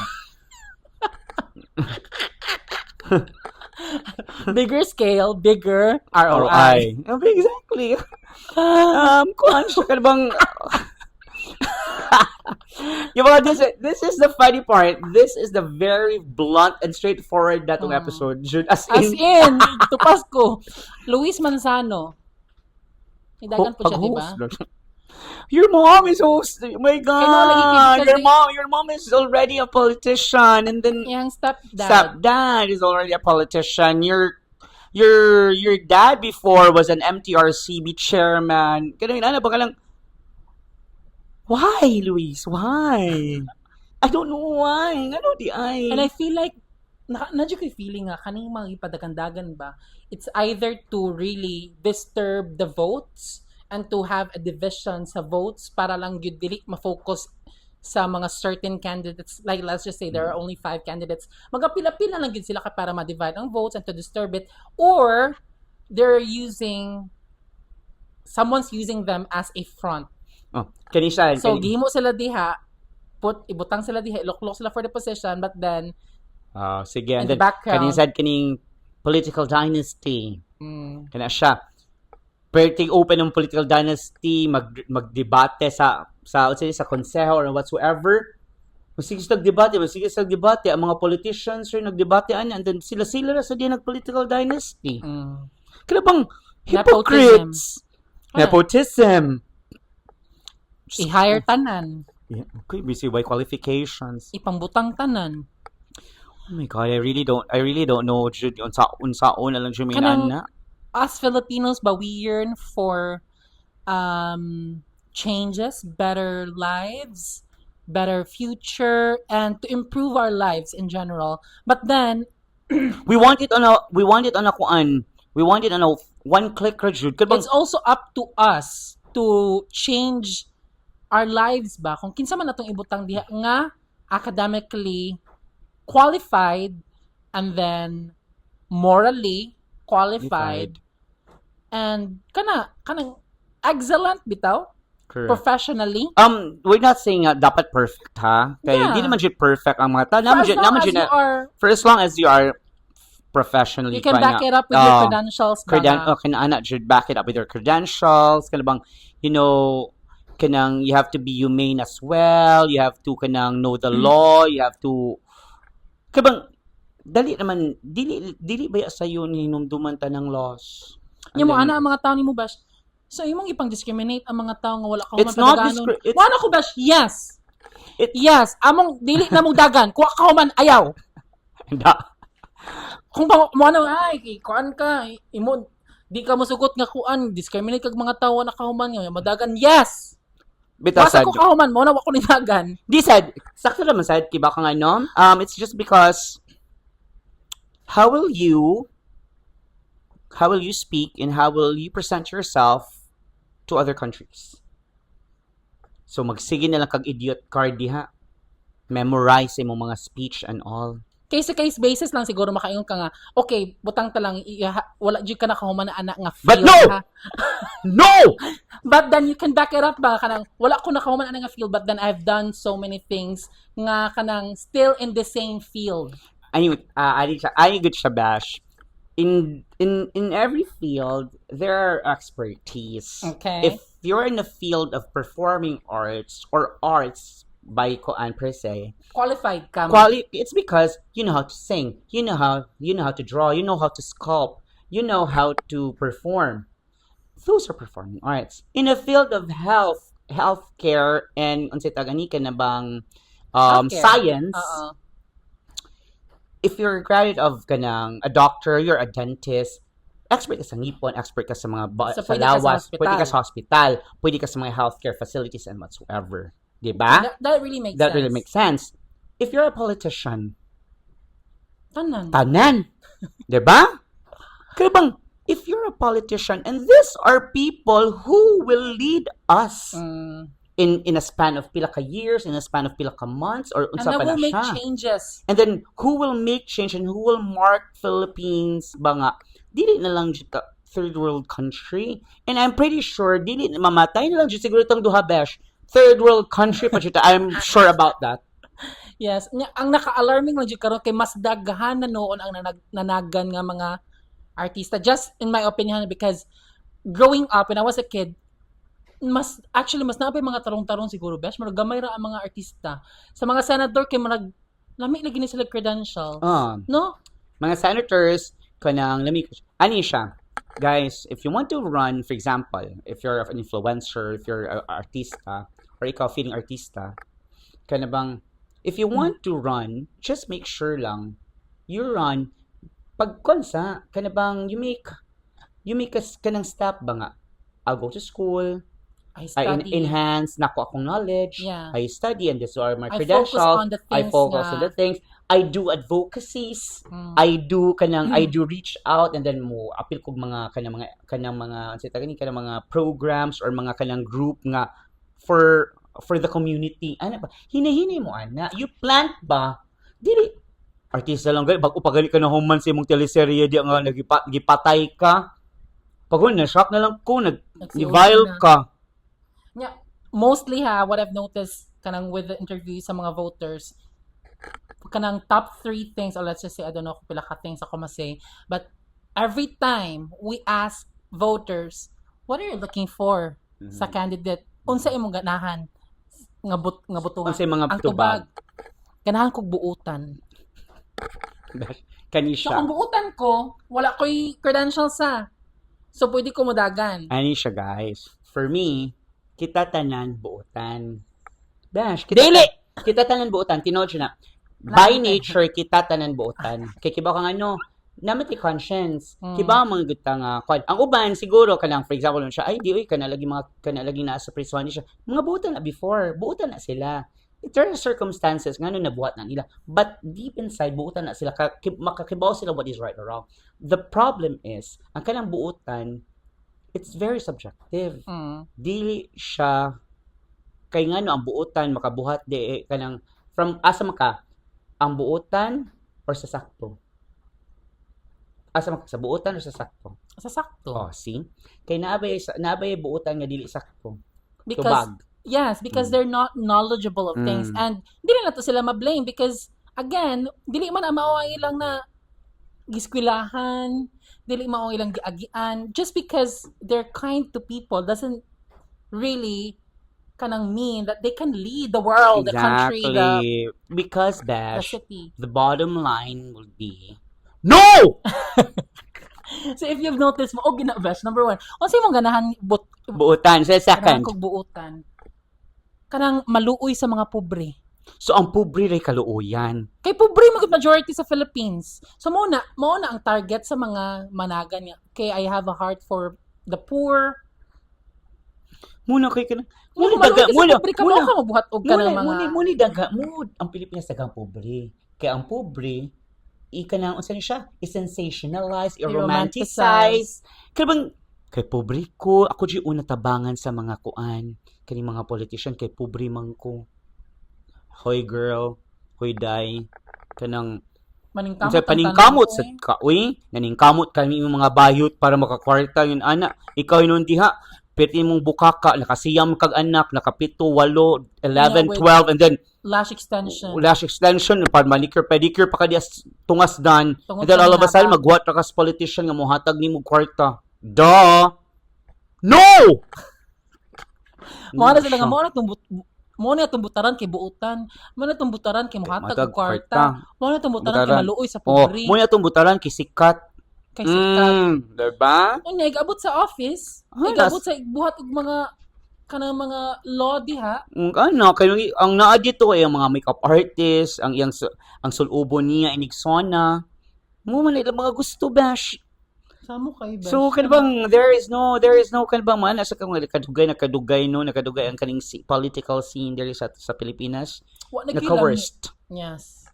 Speaker 2: Bigger scale, bigger ROI.
Speaker 3: Exactly. Kuan siya ka bang yung mga this is the funny part. This is the very blunt and straightforward datong episode. As in,
Speaker 2: tupas ko. Luis Manzano. Nidagan po siya, di ba?
Speaker 3: Your mom is host. Oh my God. Your mom is already a politician, and then
Speaker 2: yung stepdad
Speaker 3: is already a politician. Your dad before was an MTRCB chairman. Ganun na ba lang? Why, Luis? Why? I don't know why. Ano di ay?
Speaker 2: And I feel like, nadyo ko feeling nga, kaning mga ipadagandagan ba, it's either to really disturb the votes and to have a division sa votes para lang yun dili ma-focus sa mga certain candidates. Like, let's just say there are only 5 candidates. Magapila-pila lang yun sila para ma-divide ang votes and to disturb it. Or, someone's using them as a front.
Speaker 3: Oh, kanisa.
Speaker 2: So, gihimo sila diha, ibutang sila diha, iloklok sila for the position, but then,
Speaker 3: sige. And
Speaker 2: then,
Speaker 3: kanisa kaning political dynasty. Kana siya. Pretty open ng political dynasty, magdebate sa konseho or whatsoever. Sige sa debate, ang mga politicians rin nagdebate and then sila sa din nag-political dynasty. Kaya bang hypocrites? Nepotism.
Speaker 2: I-hire tanan.
Speaker 3: Yeah, okay, busy by qualifications.
Speaker 2: Ipangbutang tanan.
Speaker 3: Oh my God, I really don't know jud unsaon na lang juminan na.
Speaker 2: Us Filipinos ba, we yearn for changes, better lives, better future, and to improve our lives in general. But then
Speaker 3: we want it on a one click jud.
Speaker 2: It's also up to us to change our lives ba, kung kinsa man natong ibutang diha nga academically qualified and then morally qualified and kanang excellent bitaw. Correct. Professionally.
Speaker 3: We're not saying dapat perfect ha. Kaya hindi naman jud perfect ang mga for as long as you are professionally,
Speaker 2: you can back it up with your credentials.
Speaker 3: Back it up with your credentials. Kana bang, kanang you have to be humane as well. You have to kanang know the law. You have to kabang dali naman dili ba sa iyo ni hinumduman tanang laws.
Speaker 2: Mo ana ang mga tao nimo bash. So imong ipang-discriminate ang mga tao nga wala ka
Speaker 3: It's not
Speaker 2: wala ko bash. Yes. Yes, among dili na mong dagan. Kuha ka man ayaw. Kung mo ano ay kuan ka imo di ka mosugot nga kuan discriminate kag mga tao na kahuman nga madagan. Yes. Basta ko kahuman mo na wa ko ni dagan.
Speaker 3: Di said, sakto naman said kiba ka nga no. It's just because how will you speak and how will you present yourself to other countries. So magsige na lang kag idiot card diha. Memorize imong mga speech and all.
Speaker 2: Case-to-case basis lang siguro makaingon ka nga, okay, butang ta lang, wala dyan ka na kahuman na anak nga
Speaker 3: But
Speaker 2: field.
Speaker 3: no!
Speaker 2: Ha?
Speaker 3: No!
Speaker 2: But then you can back it up ba kanang wala ko na kahuman na anak nga field, but then I've done so many things nga kanang still in the same field.
Speaker 3: Anyway, I good siya, Bash. In every field, there are expertise.
Speaker 2: Okay.
Speaker 3: If you're in the field of performing arts or arts by koan per se,
Speaker 2: Qualified ka.
Speaker 3: it's because you know how to sing, you know how to draw, you know how to sculpt, you know how to perform. Those are performing arts. In the field of healthcare and unsay tagani ka na bang
Speaker 2: Healthcare.
Speaker 3: science,
Speaker 2: Oo.
Speaker 3: if you're a graduate of kanang a doctor, you're a dentist, expert ka sa ngipon, expert ka sa mga
Speaker 2: So,
Speaker 3: sa
Speaker 2: pwede ka sa
Speaker 3: lawas,
Speaker 2: hospital.
Speaker 3: pwede ka sa hospital, pwede ka sa mga healthcare facilities and whatsoever. Diba?
Speaker 2: That really makes
Speaker 3: That
Speaker 2: sense.
Speaker 3: really makes sense. If you're a politician,
Speaker 2: Tanan.
Speaker 3: tanan. Diba? Kaya bang, if you're a politician, and these are people who will lead us in a span of pila ka years, in a span of pila ka months, or
Speaker 2: And
Speaker 3: unsa
Speaker 2: that
Speaker 3: pa na
Speaker 2: will make
Speaker 3: siya.
Speaker 2: changes.
Speaker 3: And then, who will make change and who will mark Philippines ba nga, dili na lang dito third world country. And I'm pretty sure, dili na mamatay na lang dito siguro itong duha, besh. Third world country pa dito. I'm sure about that.
Speaker 2: Yes. Ang naka-alarming lang dyan karon kay mas daghan na noon ang nanagan nga mga artista. Just in my opinion, because growing up, when I was a kid, mas napay mga tarong-tarong siguro, besh. Marag gamay ra ang mga artista. Sa mga senador, kay marag lami lagi ni sila credentials. No?
Speaker 3: Mga senators, kanang ani siya. Guys, if you want to run, for example, if you're an influencer, if you're an artista, or ikaw feeling artista, kana bang, if you want to run, just make sure lang, you run, pag konsa, kana bang, you make kanang step ba nga, I'll go to school,
Speaker 2: I
Speaker 3: I
Speaker 2: study.
Speaker 3: enhance, nako akong knowledge,
Speaker 2: Yeah.
Speaker 3: I study, and these are my
Speaker 2: I
Speaker 3: credentials,
Speaker 2: focus on the
Speaker 3: I
Speaker 2: things
Speaker 3: focus
Speaker 2: na-
Speaker 3: on the things, I do advocacies, I do reach out, and then mo apil kog mga kanang mga ansay tagani kanang mga programs or mga kanang group nga for the community. Ano ba? Hinahinay mo ana. You plant ba? Dili artista lang gali bag upagali ka na human sa imong teleserye di nga nagipatay ka. Pagod na shock na lang ko nag-viral
Speaker 2: na.
Speaker 3: ka.
Speaker 2: Yeah, mostly what I've noticed kanang with the interview sa mga voters, kanang top 3 things, or let's just say, I don't know kung pila ka things ako masay, but every time we ask voters, what are you looking for sa candidate? Unsa imong ganahan nga butuhan?
Speaker 3: Unsay mga
Speaker 2: Ang
Speaker 3: tubag?
Speaker 2: Ganahan kog buutan.
Speaker 3: Kani
Speaker 2: So,
Speaker 3: siya.
Speaker 2: kung buutan ko, wala ko'y credentials So, pwede ko mudagan.
Speaker 3: Ani siya, guys. For me, kita tanan buutan. Dash, kita tanan buutan. Tinood siya na. By nature, kita tanan buutan. Kay kibaw kang namat conscience. Kibaw mga gutang ang uban siguro kanang for example siya ay di oy kanalagi na sa prison siya. Mga buutan na before, buutan na sila. There are circumstances nga nabuhat na nila. But deep inside, buutan na sila. Makakibaw sila what is right or wrong. The problem is, ang kanang buutan, it's very subjective. Dili siya, kay nga ang buutan, makabuhat di kanang, from asa maka, ang buutan or sa sakto? Asa maka, sa buutan or sa sakto?
Speaker 2: Sa sakto.
Speaker 3: Oh, see? Kay naabay buutan nga dili sakto.
Speaker 2: Because
Speaker 3: Tubag.
Speaker 2: Yes, because they're not knowledgeable of things. And dili na to sila ma-blame because, again, dili man ang mao ang ilang na giskwilahan, dili mao ang ilang giagian. Just because they're kind to people doesn't really kanang mean that they can lead the world, the country,
Speaker 3: Because,
Speaker 2: the
Speaker 3: Bash,
Speaker 2: city.
Speaker 3: the bottom line will be, no!
Speaker 2: So if you've noticed mo, ginabash, number 1, unsay mong ganahan
Speaker 3: Buutan. Sa second.
Speaker 2: ganahan kog buutan? Kanang maluoy sa mga pobre.
Speaker 3: So, ang pobre ray kaluoyan.
Speaker 2: Kay pobre magud majority sa Philippines. So mao na ang target sa mga managan niya. Kay I have a heart for the poor.
Speaker 3: Muna kay kanang
Speaker 2: Pobre ka mo ka mabuhat og kanang mga
Speaker 3: muni daga mo ang Pilipinas dagang pobre. Kaya ang pobre ika na unsa ni siya i-sensationalize, i-romanticize. Kaya bang Kay pobre ko, ako di una tabangan sa mga kuan. Kani mga politician kay pobre man ko. Hoy girl, hoy day, kanang
Speaker 2: Maningkamot
Speaker 3: Unsay
Speaker 2: ang tanan
Speaker 3: paningkamot
Speaker 2: mo
Speaker 3: sa
Speaker 2: eh.
Speaker 3: uy, naningkamot kami yung mga bayot para makakwarta yun ana. Ikaw yun diha, pwede mong bukaka, nakasiyam kag anak, nakapito, walo,
Speaker 2: Unya
Speaker 3: 11,
Speaker 2: with
Speaker 3: 12, and then
Speaker 2: lash extension.
Speaker 3: lash extension, para manicure, pedicure, pa kadi tungas dan.
Speaker 2: Tungod
Speaker 3: And then
Speaker 2: sa
Speaker 3: all of a
Speaker 2: mga
Speaker 3: sudden, magwat ka sa politician nga mohatag ni mo kwarta. Duh! No!
Speaker 2: Mo na sila nga mo na itong butaran kay buutan. Mo na itong butaran kay muhatag
Speaker 3: Matag
Speaker 2: og kwarta. Mo na itong butaran kay
Speaker 3: Butaran.
Speaker 2: maluoy sa
Speaker 3: Oh,
Speaker 2: pobre.
Speaker 3: muna itong butaran kisikat.
Speaker 2: Kay sikat.
Speaker 3: Diba?
Speaker 2: Unya igabot sa office.
Speaker 3: Ah,
Speaker 2: Igabot sa buhat og mga kanang mga law diha.
Speaker 3: Ano, kaya ang naa dito ay ang mga makeup artist, ang ang sulubo niya inigsona. Mo man ilang mga gusto bash.
Speaker 2: Samo kay ba?
Speaker 3: So kanbang there is no kanbang man sa kang nakadugay ang kaning political scene there sa Pilipinas.
Speaker 2: Wa na
Speaker 3: Naka-worst.
Speaker 2: Yes.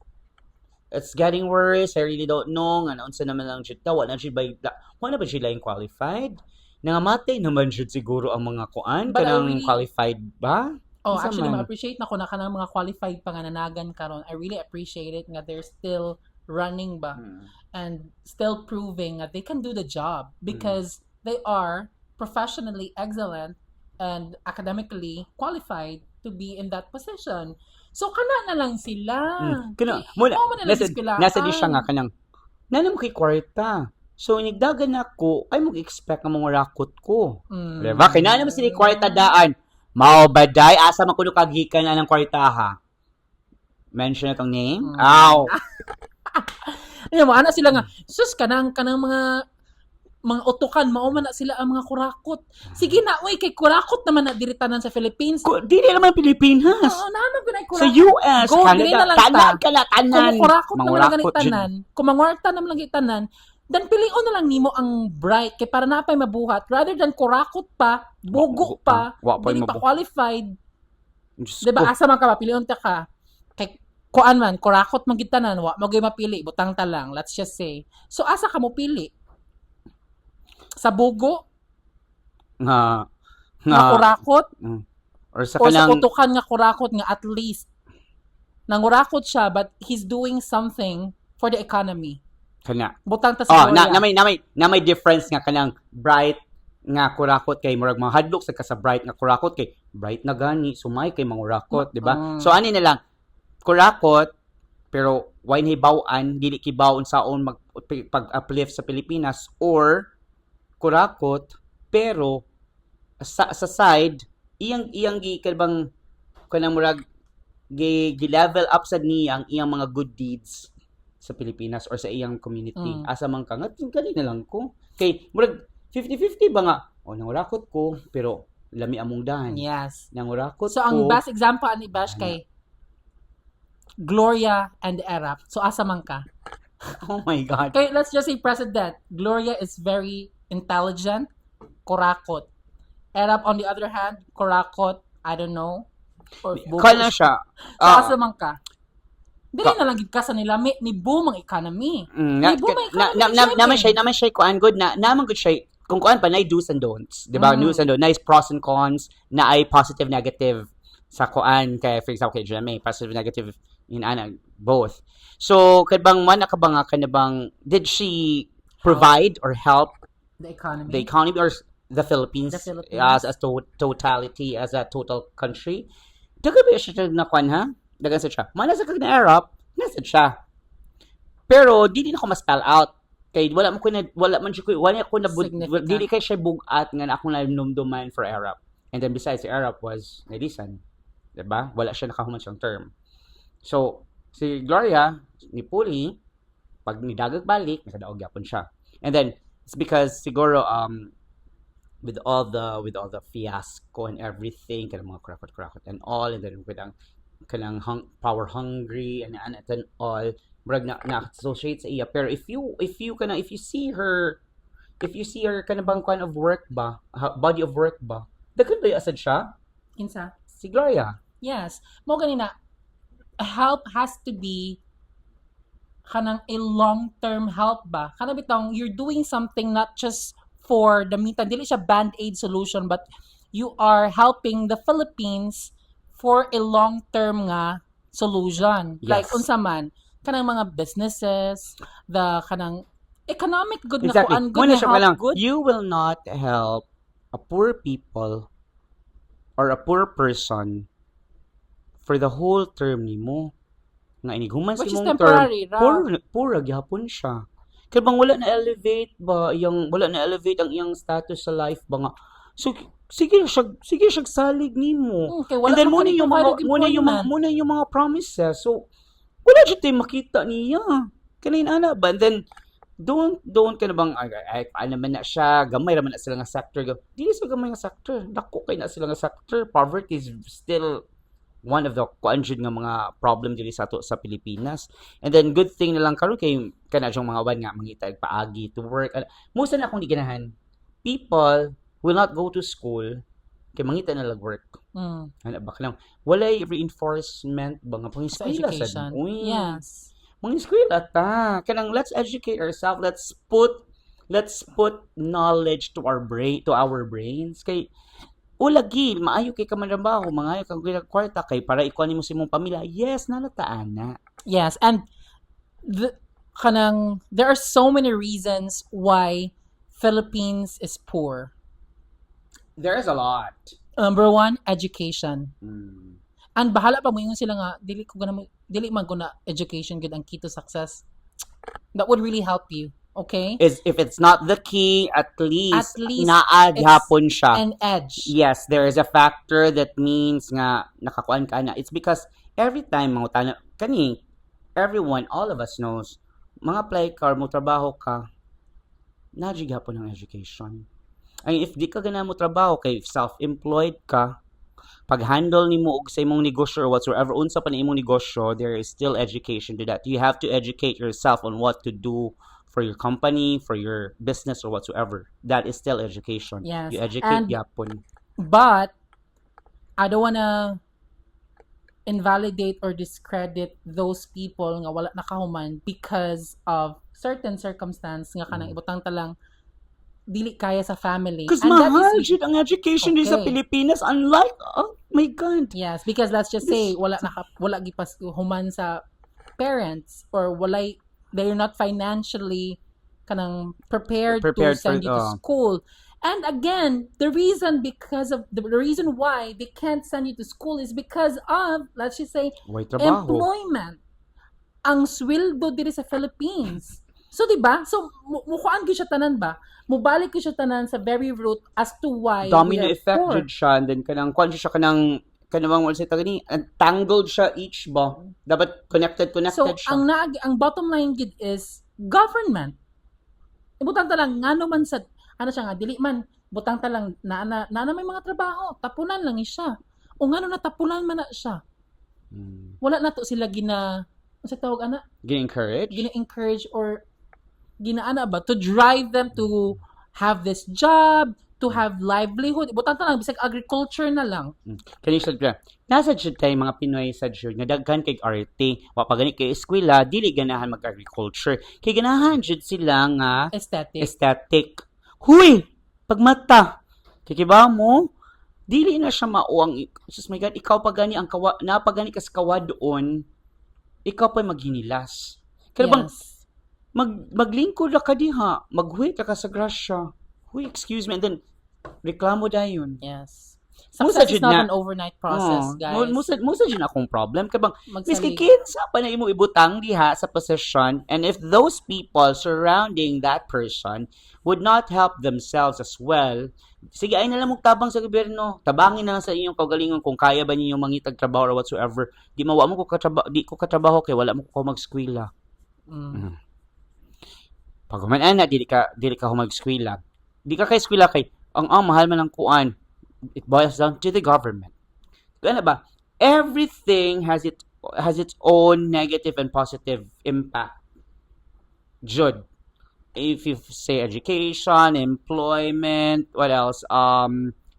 Speaker 3: It's getting worse. I really don't know nga naunsa naman lang jud ta wala na ba sila yung qualified? Nangamatay naman jud siguro ang mga kuan
Speaker 2: But I
Speaker 3: kanang
Speaker 2: really-
Speaker 3: qualified ba?
Speaker 2: Oh,
Speaker 3: Unsa
Speaker 2: actually,
Speaker 3: man?
Speaker 2: ma-appreciate na ko na kanang mga qualified pangananagan karon. I really appreciate it nga they're still running ba and still proving that they can do the job because they are professionally excellent and academically qualified to be in that position. So kana na lang sila.
Speaker 3: Kana muna
Speaker 2: Oo, man na nag-ispilaan.
Speaker 3: nasa di siya nga kanang nanam kay kwarta. So nigdagan ako ay mag-expect nga mga rakot ko. Diba? Kaya nanam sila kwarta daan. Mao baday asa man kuno kaghikan na ng kwarta ha. Mention itong name. Ow.
Speaker 2: Ayun mo, ana sila nga, sus, kanang mga utukan, mauman na sila ang mga kurakot. Sige na, uy, kay kurakot naman na diritanan sa Philippines.
Speaker 3: Di naman Pilipinas.
Speaker 2: Oo, naman ko na kurakot.
Speaker 3: Sa US,
Speaker 2: Go, dili na lang
Speaker 3: Canada,
Speaker 2: ta.
Speaker 3: tanan.
Speaker 2: Kung kurakot naman lang
Speaker 3: Mangurakot
Speaker 2: ganitanan, kung mangwarta naman lang ganitanan, dan pilion na lang nimo ang bright kay para napay mabuhat rather than kurakot pa, bugo pa,
Speaker 3: Wa pa
Speaker 2: dili pa
Speaker 3: mabuhat.
Speaker 2: qualified.
Speaker 3: Diyos
Speaker 2: Diba,
Speaker 3: ko.
Speaker 2: asa man ka mapilion ta ka. Kay kuan man, kurakot man gitanan, wa mo gyud mapili, butang ta lang, let's just say. So asa ka mo pili? Sa bugo
Speaker 3: Nga,
Speaker 2: nga kurakot
Speaker 3: or sa
Speaker 2: o sa
Speaker 3: kanang,
Speaker 2: utukan nga kurakot nga at least nangurakot siya but he's doing something for the economy.
Speaker 3: kana.
Speaker 2: Butang ta sa
Speaker 3: Na may difference nga kanang bright nga kurakot kay murag mga hadlok sa ka sa bright nga kurakot kay bright na gani sumay kay mangurakot, di ba? So ani na lang kurakot pero wine hibaw-an dili kibaw unsaon pag-uplift sa Pilipinas or kurakot pero sa side iyang kanang murag gi-level up sad niya ang iyang mga good deeds sa Pilipinas or sa iyang community. Asa man ka nga kani na lang ko. Kay murag 50-50 ba nga nangurakot ko pero lami among dahan.
Speaker 2: Yes.
Speaker 3: Nangurakot
Speaker 2: So
Speaker 3: ko.
Speaker 2: ang best example ani Bash kay Gloria and Erap. So asa man ka?
Speaker 3: Oh my God.
Speaker 2: Okay, let's just say President. Gloria is very intelligent, kurakot. Erap on the other hand, kurakot, I don't know. Or
Speaker 3: Kala siya.
Speaker 2: So asa man ka? Dili na lang gid ka sa nila ni boom ang economy. Ni boom ang economy.
Speaker 3: Naman siya kuan good na naman good siya kung kuan pa na do's and don'ts, 'di ba? Do's and don'ts, nice pros and cons, na ay positive negative sa kuan kay for example kay Jeremy, positive negative in both. So kadbang man nakabanga kanabang did she provide or help
Speaker 2: The economy.
Speaker 3: the economy or the Philippines, as a totality as a total country? Daga ba siya na kuan ha? Dagan sa siya. Mana sa kag na Arab, nasa siya. Pero di din ako ma-spell out. Kay wala man ko na
Speaker 2: Significant.
Speaker 3: dili kay siya bugat nga akong namnumduman for Arab. And then besides si Arab was Nelisan. 'Di ba? Wala siya nakahuman siyang term. So si Gloria ni Puli pag nidagag balik nakadaog gyapon siya. And then it's because siguro with all the fiasco and everything kanang mga kurakot and all and then with ang kanang power hungry and all murag na associate sa iya pero if you see her kanang bang kind of work ba body of work ba daghan ba asad siya
Speaker 2: Kinsa?
Speaker 3: si Gloria.
Speaker 2: Yes. Mo ganina, help has to be kanang a long-term help ba? Kanang bitong you're doing something not just for the meantime. Dili siya band-aid solution, but you are helping the Philippines for a long-term nga solution. Like,
Speaker 3: Yes.
Speaker 2: unsa man, kanang mga businesses, the kanang economic good
Speaker 3: Exactly.
Speaker 2: na kuan, good
Speaker 3: Muna
Speaker 2: na
Speaker 3: siya ka
Speaker 2: help
Speaker 3: lang,
Speaker 2: good.
Speaker 3: you will not help a poor people or a poor person for the whole term nimo. Nga iniguman
Speaker 2: Which
Speaker 3: si
Speaker 2: is
Speaker 3: mong term,
Speaker 2: temporary, ra.
Speaker 3: pura gyapon siya. Kaya bang wala na elevate ba wala na elevate ang iyang status sa life ba nga. So sige siya salig nimo.
Speaker 2: Kay
Speaker 3: And
Speaker 2: wala
Speaker 3: then
Speaker 2: man
Speaker 3: muna
Speaker 2: kani
Speaker 3: yung
Speaker 2: provide
Speaker 3: mga
Speaker 2: employment.
Speaker 3: muna yung mga promises. So wala jud tay makita niya. Kanin ana ba? And then don't ka na bang ay paano man na siya, gamay ra man na sila nga sector. Dili sa gamay nga sector. Dako kay na sila nga sector. Poverty is still one of the kuanjud nga mga problem diri sa ato sa Pilipinas. And then good thing na lang karon kay kana jong mga wan nga mangita paagi to work. Musa na akong di ganahan. People will not go to school kay mangita na lag work. Ano ba lang walay reinforcement ba nga pang
Speaker 2: Sa
Speaker 3: eskwela
Speaker 2: education.
Speaker 3: sad. Uy.
Speaker 2: Yes.
Speaker 3: Mga eskwela ta. Kanang let's educate ourselves. Let's put knowledge to our brains kay o lagi maayo kay ka manrabaho, mangayo kang kwarta kay para ikuan nimo sa imong pamilya. Yes, nalataan na.
Speaker 2: Yes, and there are so many reasons why Philippines is poor.
Speaker 3: There's a lot.
Speaker 2: Number one, education.
Speaker 3: Mm.
Speaker 2: And bahala pa mo yung sila nga dili man ko na education good ang key to success. That would really help you. Okay?
Speaker 3: If it's not the key, at least
Speaker 2: it's
Speaker 3: naad hapon siya.
Speaker 2: an edge.
Speaker 3: Yes, there is a factor that means nga nakakuan ka na. It's because every time mga tana kani everyone, all of us knows, mga apply ka mo trabaho ka, najig hapon ang education. Ay if di ka gana mo trabaho kay self-employed ka, pag-handle nimo og sa imong negosyo or whatsoever unsa pa ni imong negosyo, there is still education to that. You have to educate yourself on what to do for your company, for your business or whatsoever. That is still education.
Speaker 2: Yes.
Speaker 3: You educate
Speaker 2: And-
Speaker 3: yapon.
Speaker 2: But I don't wanna invalidate or discredit those people nga wala nakahuman because of certain circumstance nga kanang ibutang talang dili kaya sa family.
Speaker 3: Because
Speaker 2: And that
Speaker 3: mahal
Speaker 2: is
Speaker 3: jud ang education din sa
Speaker 2: Okay.
Speaker 3: Pilipinas, unlike oh my god.
Speaker 2: yes, because let's just say wala gipas human sa parents or they're not financially kanang prepared to
Speaker 3: Prepared
Speaker 2: send
Speaker 3: for-
Speaker 2: you to school. And again, the reason why they can't send you to school is because of, let's just say,
Speaker 3: Way trabaho.
Speaker 2: employment. Ang sweldo diri sa Philippines. So, di ba? So, mukuan ko siya tanan ba? Mubalik ko siya tanan sa very root as to why
Speaker 3: Domino
Speaker 2: we are
Speaker 3: effect
Speaker 2: poor.
Speaker 3: jud siya, and then kanang kuan siya kanang wala sa tagani, entangled siya each ba. Dapat connected
Speaker 2: So,
Speaker 3: siya.
Speaker 2: ang bottom line gid is government. Ibutang ta lang ngano man sa ano siya nga dili man butang ta lang na may mga trabaho, tapunan lang ni siya. O ngano na tapunan man na siya. Wala na to sila sa tawag ana,
Speaker 3: Gi-encourage.
Speaker 2: gina-encourage or ginaana ba to drive them to have this job, to have livelihood. Ibutang ta lang bisag agriculture na lang.
Speaker 3: Kani sad ka. Nasa jud tay mga Pinoy sa jud nga daghan kay arte, wa pa gani kay eskwela, dili ganahan mag-agriculture. Kay ganahan jud sila nga aesthetic. Huy! Pagmata. Kikiba mo, dili na siya mao ang sus my god, ikaw pa gani ang napagani kas kawadon, ikaw pa maghinilas. Kaya bang
Speaker 2: Yes.
Speaker 3: maglingkod ra ka diha, maghuwit ka sa grasya. Huy, excuse me, and then reklamo dayon.
Speaker 2: Yes.
Speaker 3: Musa
Speaker 2: Success is
Speaker 3: jud
Speaker 2: not
Speaker 3: na-
Speaker 2: an overnight process, guys.
Speaker 3: Musa dyan akong problem. Kaya bang,
Speaker 2: Magsalig.
Speaker 3: miski kinsa pa na imo ibutang diha sa position, and if those people surrounding that person would not help themselves as well, sige, ay na lang magtabang sa gobyerno. Tabangin na lang sa inyong kagalingon kung kaya ba ninyong mangitag trabaho or whatsoever. Di mawa mo ko katrabaho kay wala mo ko mag-eskwela. Pag ana dili ka humag-eskwela. Di ka kay eskwela kay ang mahal man ang kuan. It boils down to the government. Ano ba? Everything has its own negative and positive impact. Jud. If you say education, employment, what else?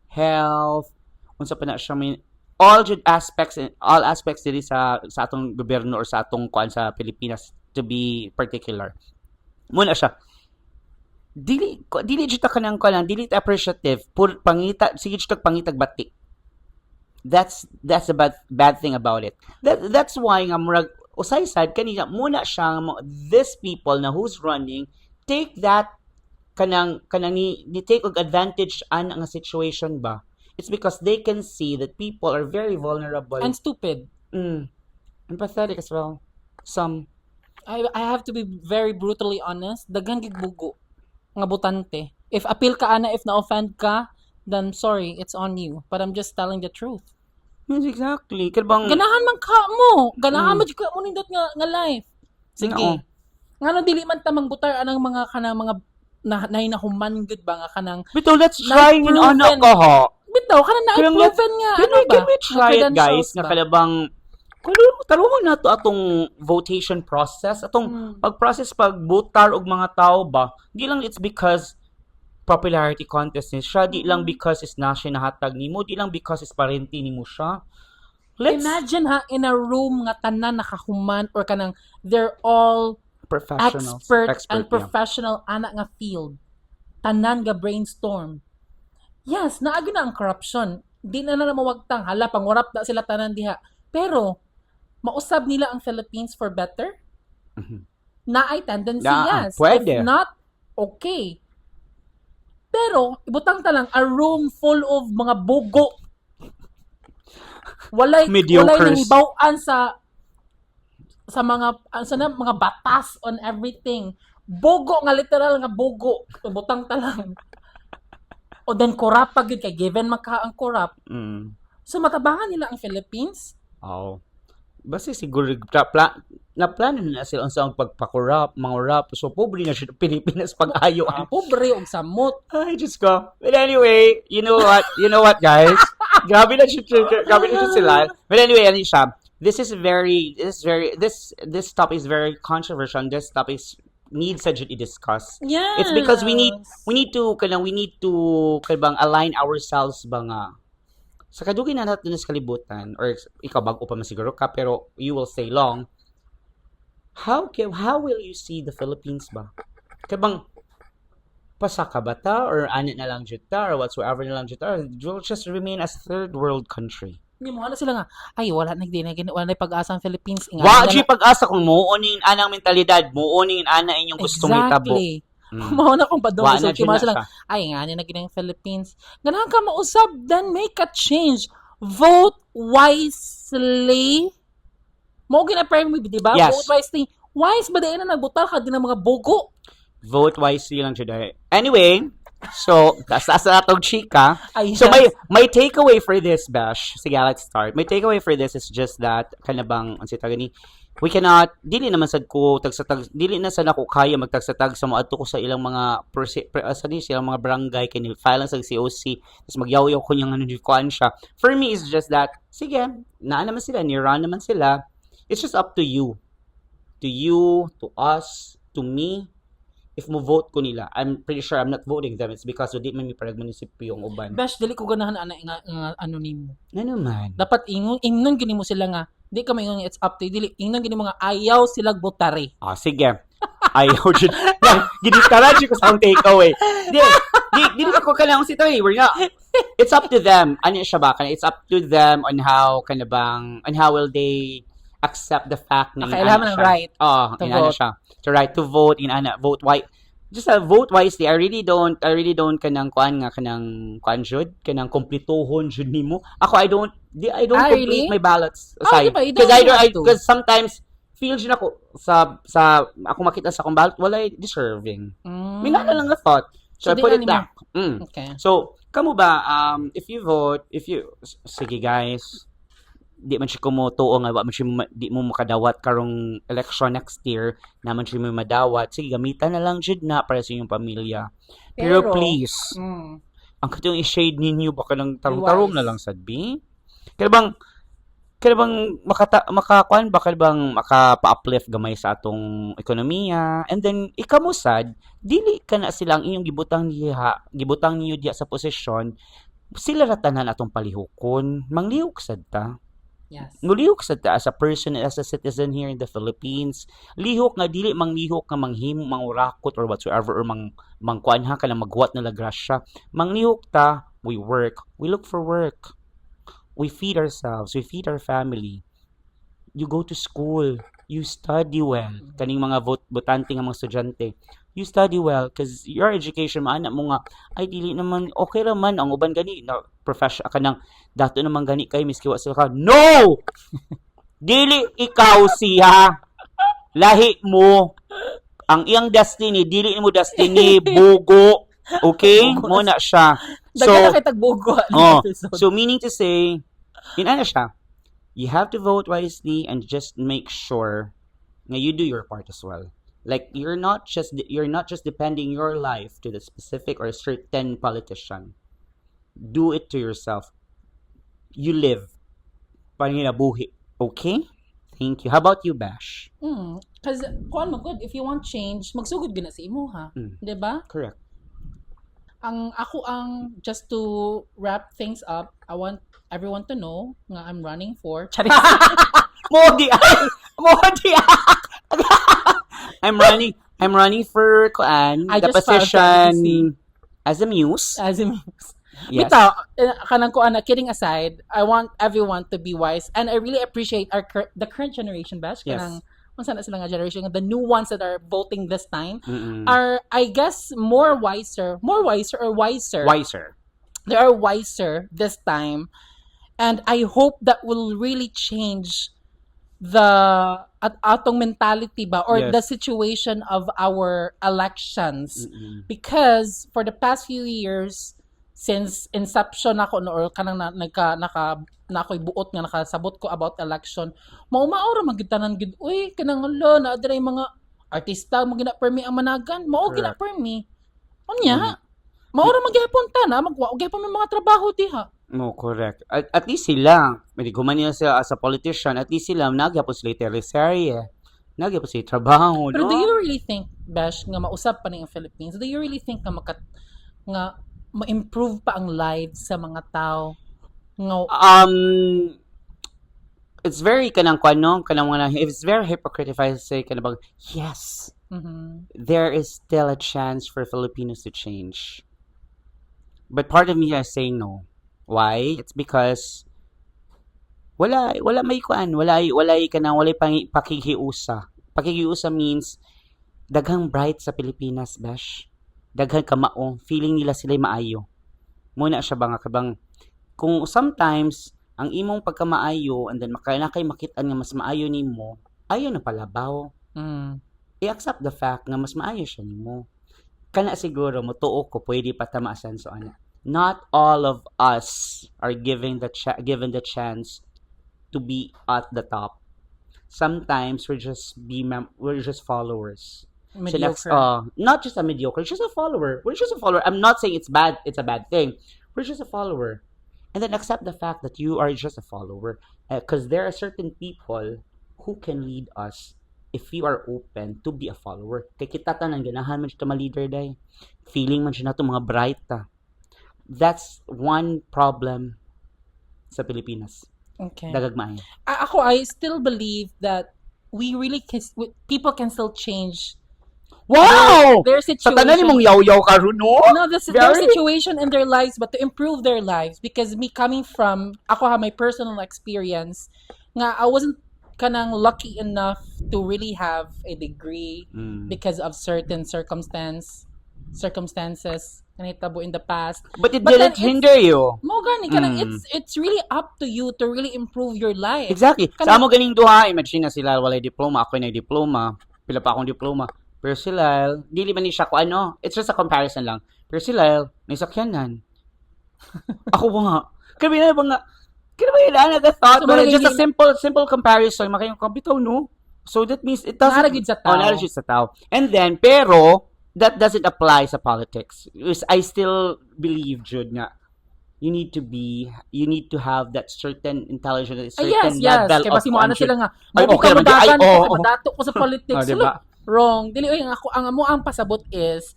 Speaker 3: Health, unsa pa na siya all aspects dili sa atong gobyerno or sa atong kuan sa Pilipinas to be particular. Muna siya. dili jud ta kanang kanang dili ta appreciative pur pangita sige jud ta pangitag batik. That's a bad thing about it. That's why nga murag usay sad kanina muna siya this people na who's running take that kanang ni take og advantage an nga situation ba. It's because they can see that people are very vulnerable
Speaker 2: And stupid.
Speaker 3: and pathetic as well. Some
Speaker 2: I have to be very brutally honest. Daghang gigbugo nga butante. If appeal ka ana, if na-offend ka, then sorry, it's on you. But I'm just telling the truth.
Speaker 3: yes, exactly. Kalbang
Speaker 2: Ganahan man ka mo. Ganahan man jud ka mo nindot nga life. Sige.
Speaker 3: Oo.
Speaker 2: Ngano dili man ta mangbutar anang mga kanang mga nahuman gud ba nga kanang
Speaker 3: bitaw let's try in
Speaker 2: Na-proven.
Speaker 3: anak ka ha.
Speaker 2: bitaw kanang
Speaker 3: Kaya
Speaker 2: na-proven nga
Speaker 3: Can
Speaker 2: ano
Speaker 3: we,
Speaker 2: ba?
Speaker 3: can we try
Speaker 2: Nga
Speaker 3: it guys
Speaker 2: credentials
Speaker 3: nga
Speaker 2: ba?
Speaker 3: kalabang tarungon na to atong votation process atong pag-process pagbutar og mga tao ba di lang it's because popularity contest ni siya di lang because is na siya nahatag nimo di lang because is parente nimo siya. Let's
Speaker 2: Imagine ha, in a room nga tanan nakahuman or kanang they're all
Speaker 3: professionals
Speaker 2: expert and
Speaker 3: yeah.
Speaker 2: professional anak nga field. Tanan nga brainstorm. Yes, naagi na ang corruption. Di na mawagtang. Hala, pangwarap na sila tanan diha. Pero, mausab nila ang Philippines for better?
Speaker 3: Mhm.
Speaker 2: Na ay tendency,
Speaker 3: Yeah,
Speaker 2: yes.
Speaker 3: pwede.
Speaker 2: If not, okay. Pero, ibutang ta lang, a room full of mga bugo. Walay
Speaker 3: Mediocres.
Speaker 2: nangibaw-an sa mga batas on everything. Bogo nga literal nga bogo. Ibutang ta lang. O then corrupt pag yun kay given maka ang corrupt.
Speaker 3: Mm.
Speaker 2: So matabangan nila ang Philippines.
Speaker 3: Oh. Basta siguro na plano na sila sa pagpakurap, mangurap. So pobre na siya Pilipinas pag-ayo.
Speaker 2: Pobre og samot.
Speaker 3: Ay, just go. But anyway, you know what, guys? Grabe na siya sila. But anyway, ano siya? This topic is very controversial. And this topic needs to discuss.
Speaker 2: Yes.
Speaker 3: It's because we need to kalbang align ourselves ba nga sa kadugay na natin sa kalibutan or ikaw bago pa masiguro ka pero you will stay long. How will you see the Philippines ba? Kabang pasaka ba ta or anit na lang jud ta or whatsoever na lang jud ta, will just remain as third world country.
Speaker 2: Hindi mo sila nga ay wala na pag-asa ang Philippines.
Speaker 3: Wa jud pag-asa kung muunin anang mentalidad, muunin ana inyong gustong itabo.
Speaker 2: Exactly. Mao na kung padong
Speaker 3: Wa
Speaker 2: so
Speaker 3: na jud
Speaker 2: kima
Speaker 3: na
Speaker 2: sila
Speaker 3: siya.
Speaker 2: ay nga na ginang Philippines. Ganahan ka mausab then make a change. Vote wisely. Mo gina-pray mo di ba?
Speaker 3: Yes.
Speaker 2: Vote wisely. Wise ba din na nagbutal ka din ng mga bogo?
Speaker 3: Vote wisely lang today. Anyway, so that's atong chika.
Speaker 2: Ay,
Speaker 3: So
Speaker 2: yes.
Speaker 3: my takeaway for this, Bash, sige, let's start. My takeaway for this is just that kanabang ang sita gani we cannot dili naman sad ko dili na sad ako kaya magtagsatag sa moadto ko sa ilang mga silang mga barangay kini file lang sa COC tapos magyaw-yaw ko yung ano kuan siya. For me is just that sige, naa naman sila, ni-run naman sila. It's just up to you. To you, to us, to me. If mo vote ko nila, I'm pretty sure I'm not voting them. It's because di man mi parag munisipyo yung uban.
Speaker 2: Besh, dili ko ganahan nga ano nimo.
Speaker 3: Ano man?
Speaker 2: Dapat ingnon gini mo sila nga. Di ka maingon it's up to you. Dili ingnon gini mo nga ayaw sila botare.
Speaker 3: Ah, sige. Ayaw jud. Gidistara jud ko sa akong takeaway. Di ko kailangan si Tony. We're not. It's up to them. Ano siya ba? It's up to them on how will they accept the fact na
Speaker 2: Kailangan ng right
Speaker 3: to
Speaker 2: vote.
Speaker 3: siya. To right to vote vote why just vote wisely. I really don't kanang kuan jud kanang kompletohon jud nimo. Ako I don't complete
Speaker 2: really?
Speaker 3: my ballots
Speaker 2: Oh,
Speaker 3: aside.
Speaker 2: di ba? You don't have to.
Speaker 3: Because sometimes feel jud ako sa ako makita sa akong ballot wala deserving. Minana lang na thought. So I
Speaker 2: So,
Speaker 3: put
Speaker 2: di
Speaker 3: it
Speaker 2: na
Speaker 3: back.
Speaker 2: Okay.
Speaker 3: So, kamo ba if you vote, sige guys, di man siya kumutuo nga di mo makadawat karong election next year, naman siya mo madawat. Sige, gamitan na lang jud na para sa inyong pamilya. Pero please, ang katong i-shade ninyo baka nang tarong-tarong na lang sad bi. Kaya bang makakuan ba bang makapa-uplift gamay sa atong ekonomiya and then ikamusad dili ka na silang inyong gibutang niyo diha sa posisyon sila ra tanan atong palihukon manglihok sad ta
Speaker 2: Yes.
Speaker 3: Mulihok sa ta as a person, as a citizen here in the Philippines. Lihok nga dili manglihok nga manghimo mangurakot or whatsoever or mangkuan ha ka lang magwat na lagrasya. Manglihok ta, we work, we look for work. We feed ourselves, we feed our family. You go to school, you study well. Kaning mga botante nga mga estudyante, you study well because your education maana mo nga ay dili naman okay ra man ang uban gani na profession ka nang dato naman gani kay miski wa sila ka. No! Dili ikaw siya. Lahi mo. Ang iyang destiny, dili mo destiny, bugo. Okay? Mo na siya.
Speaker 2: Dagan na kay tagbugo
Speaker 3: Oh,
Speaker 2: episode.
Speaker 3: so meaning to say, ano siya, you have to vote wisely and just make sure na you do your part as well. Like you're not just depending your life to the specific or certain politician. Do it to yourself. You live. Panginabuhi. Okay? Thank you. How about you, Bash?
Speaker 2: Because kuan mo good, if you want change, magsugod gina sa imo ha. 'Di ba?
Speaker 3: Correct.
Speaker 2: Ang just to wrap things up, I want everyone to know nga I'm running for
Speaker 3: Modi I'm running for
Speaker 2: I
Speaker 3: the
Speaker 2: just filed for
Speaker 3: position as a muse.
Speaker 2: as in
Speaker 3: Yes.
Speaker 2: Bitaw, kanang ko kidding aside, I want everyone to be wise and I really appreciate the current generation Bash
Speaker 3: Yes.
Speaker 2: kanang unsa na sila nga generation, the new ones that are voting this time
Speaker 3: Mm-mm.
Speaker 2: are I guess more wiser or wiser.
Speaker 3: Wiser.
Speaker 2: They are wiser this time and I hope that will really change the atong mentality ba or
Speaker 3: Yes.
Speaker 2: the situation of our elections
Speaker 3: Mm-mm.
Speaker 2: because for the past few years since inception ako no or kanang na ako'y buot nga nakasabot ko about election mao ra magitanan gid uy kanang lo na adray mga artista mo gina permi ang managan mao gina
Speaker 3: Correct.
Speaker 2: permi unya mao ra magyapon ta na magwa gyapon may mga trabaho diha.
Speaker 3: No, correct. At least sila, may guman nila sila as a politician, at least sila, nagyapon sila teleserye, nagyapon sila trabaho,
Speaker 2: Pero
Speaker 3: no?
Speaker 2: do you really think, Besh, nga mausap pa ng Philippines, do you really think nga nga ma-improve pa ang lives sa mga tao? Nga,
Speaker 3: It's very kanang it's very hypocrite if I say kanang yes, there is still a chance for Filipinos to change. But part of me is saying no. Why? It's because wala may kuan, wala pakikiusa. Pakikiusa means daghang bright sa Pilipinas, Bash. Daghang kamao, feeling nila sila'y maayo. Muna siya ba nga kabang kung sometimes ang imong pagkamaayo and then kay makitaan nga mas maayo nimo, ayo na palabaw. I-accept the fact nga mas maayo siya nimo. Kana siguro mo tuo ko pwede patamasan so ana. Not all of us are given the chance to be at the top. Sometimes we're just followers.
Speaker 2: mediocre.
Speaker 3: Not just a mediocre, just a follower. We're just a follower. I'm not saying it's bad. It's a bad thing. We're just a follower, and then accept the fact that you are just a follower. Because there are certain people who can lead us if we are open to be a follower. Kay kita tanan ganahan man siya ma-leader day. Feeling man siya nato mga bright ta. That's one problem sa Pilipinas.
Speaker 2: Okay.
Speaker 3: Dagagmay.
Speaker 2: I still believe that people can still change
Speaker 3: Wow!
Speaker 2: their
Speaker 3: Sa tanan
Speaker 2: situation.
Speaker 3: nimong yaw-yaw karon no?
Speaker 2: No, their
Speaker 3: Very-
Speaker 2: situation in their lives, but to improve their lives. Because me coming from, ako have my personal experience, nga I wasn't kanang lucky enough to really have a degree because of certain circumstances kanitabo in the past.
Speaker 3: But it
Speaker 2: But then
Speaker 3: didn't hinder you.
Speaker 2: Mo gani kanang it's really up to you to really improve your life.
Speaker 3: Exactly.
Speaker 2: Kanang-
Speaker 3: Sa amo ganing duha, imagine na sila walay diploma, ako na diploma, pila pa akong diploma. Pero sila, dili man ni siya ko ano, it's just a comparison lang. Pero sila, may sakyanan. Ako ba nga? Kaya na ba nga? Kaya ba yun na thought?
Speaker 2: So,
Speaker 3: But
Speaker 2: maragay
Speaker 3: just a
Speaker 2: hindi-
Speaker 3: simple comparison, makayong kabitaw, no? So that means it doesn't...
Speaker 2: Naragid sa tao.
Speaker 3: Oh, naragid sa tao. And then, pero, that doesn't apply sa politics. I still believe, Jude, nga, you need to have that certain intelligence, certain
Speaker 2: yes.
Speaker 3: level
Speaker 2: Kaya
Speaker 3: of
Speaker 2: basi mo ano sila nga.
Speaker 3: Ay,
Speaker 2: Mo
Speaker 3: okay
Speaker 2: ka
Speaker 3: naman di- ay,
Speaker 2: madagan,
Speaker 3: oo, oo.
Speaker 2: madato ko sa politics.
Speaker 3: Oh, diba?
Speaker 2: Look, wrong. Dili oy ang amo ang pasabot is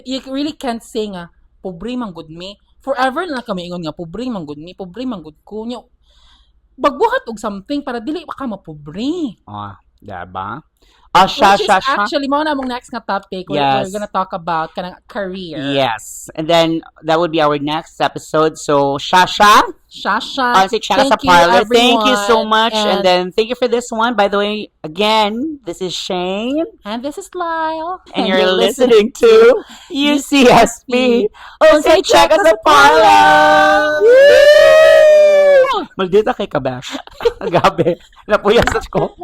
Speaker 2: you really can't say nga pobre man good me. Forever na kami ingon nga pobre man good me, pobre man good ko. Nya, Bagbuhat og something para dili pa ka mapobre.
Speaker 3: Diba? Sha,
Speaker 2: Which is
Speaker 3: sha, sha.
Speaker 2: actually mo na mong next nga topic.
Speaker 3: Yes.
Speaker 2: We're gonna talk about kanang career.
Speaker 3: Yes. And then, that would be our next episode. So, Shasha.
Speaker 2: Shasha.
Speaker 3: Unsa'y check us a
Speaker 2: Thank you,
Speaker 3: parlor. Thank you so
Speaker 2: everyone.
Speaker 3: much. And
Speaker 2: And-
Speaker 3: then, thank you for this one. By the way, again, this is Shane.
Speaker 2: And this is Lyle.
Speaker 3: And you're listening to UCSP. Unsa'y check us a parlor. Maldita kay Kabash. Gabi. Napuyas ko.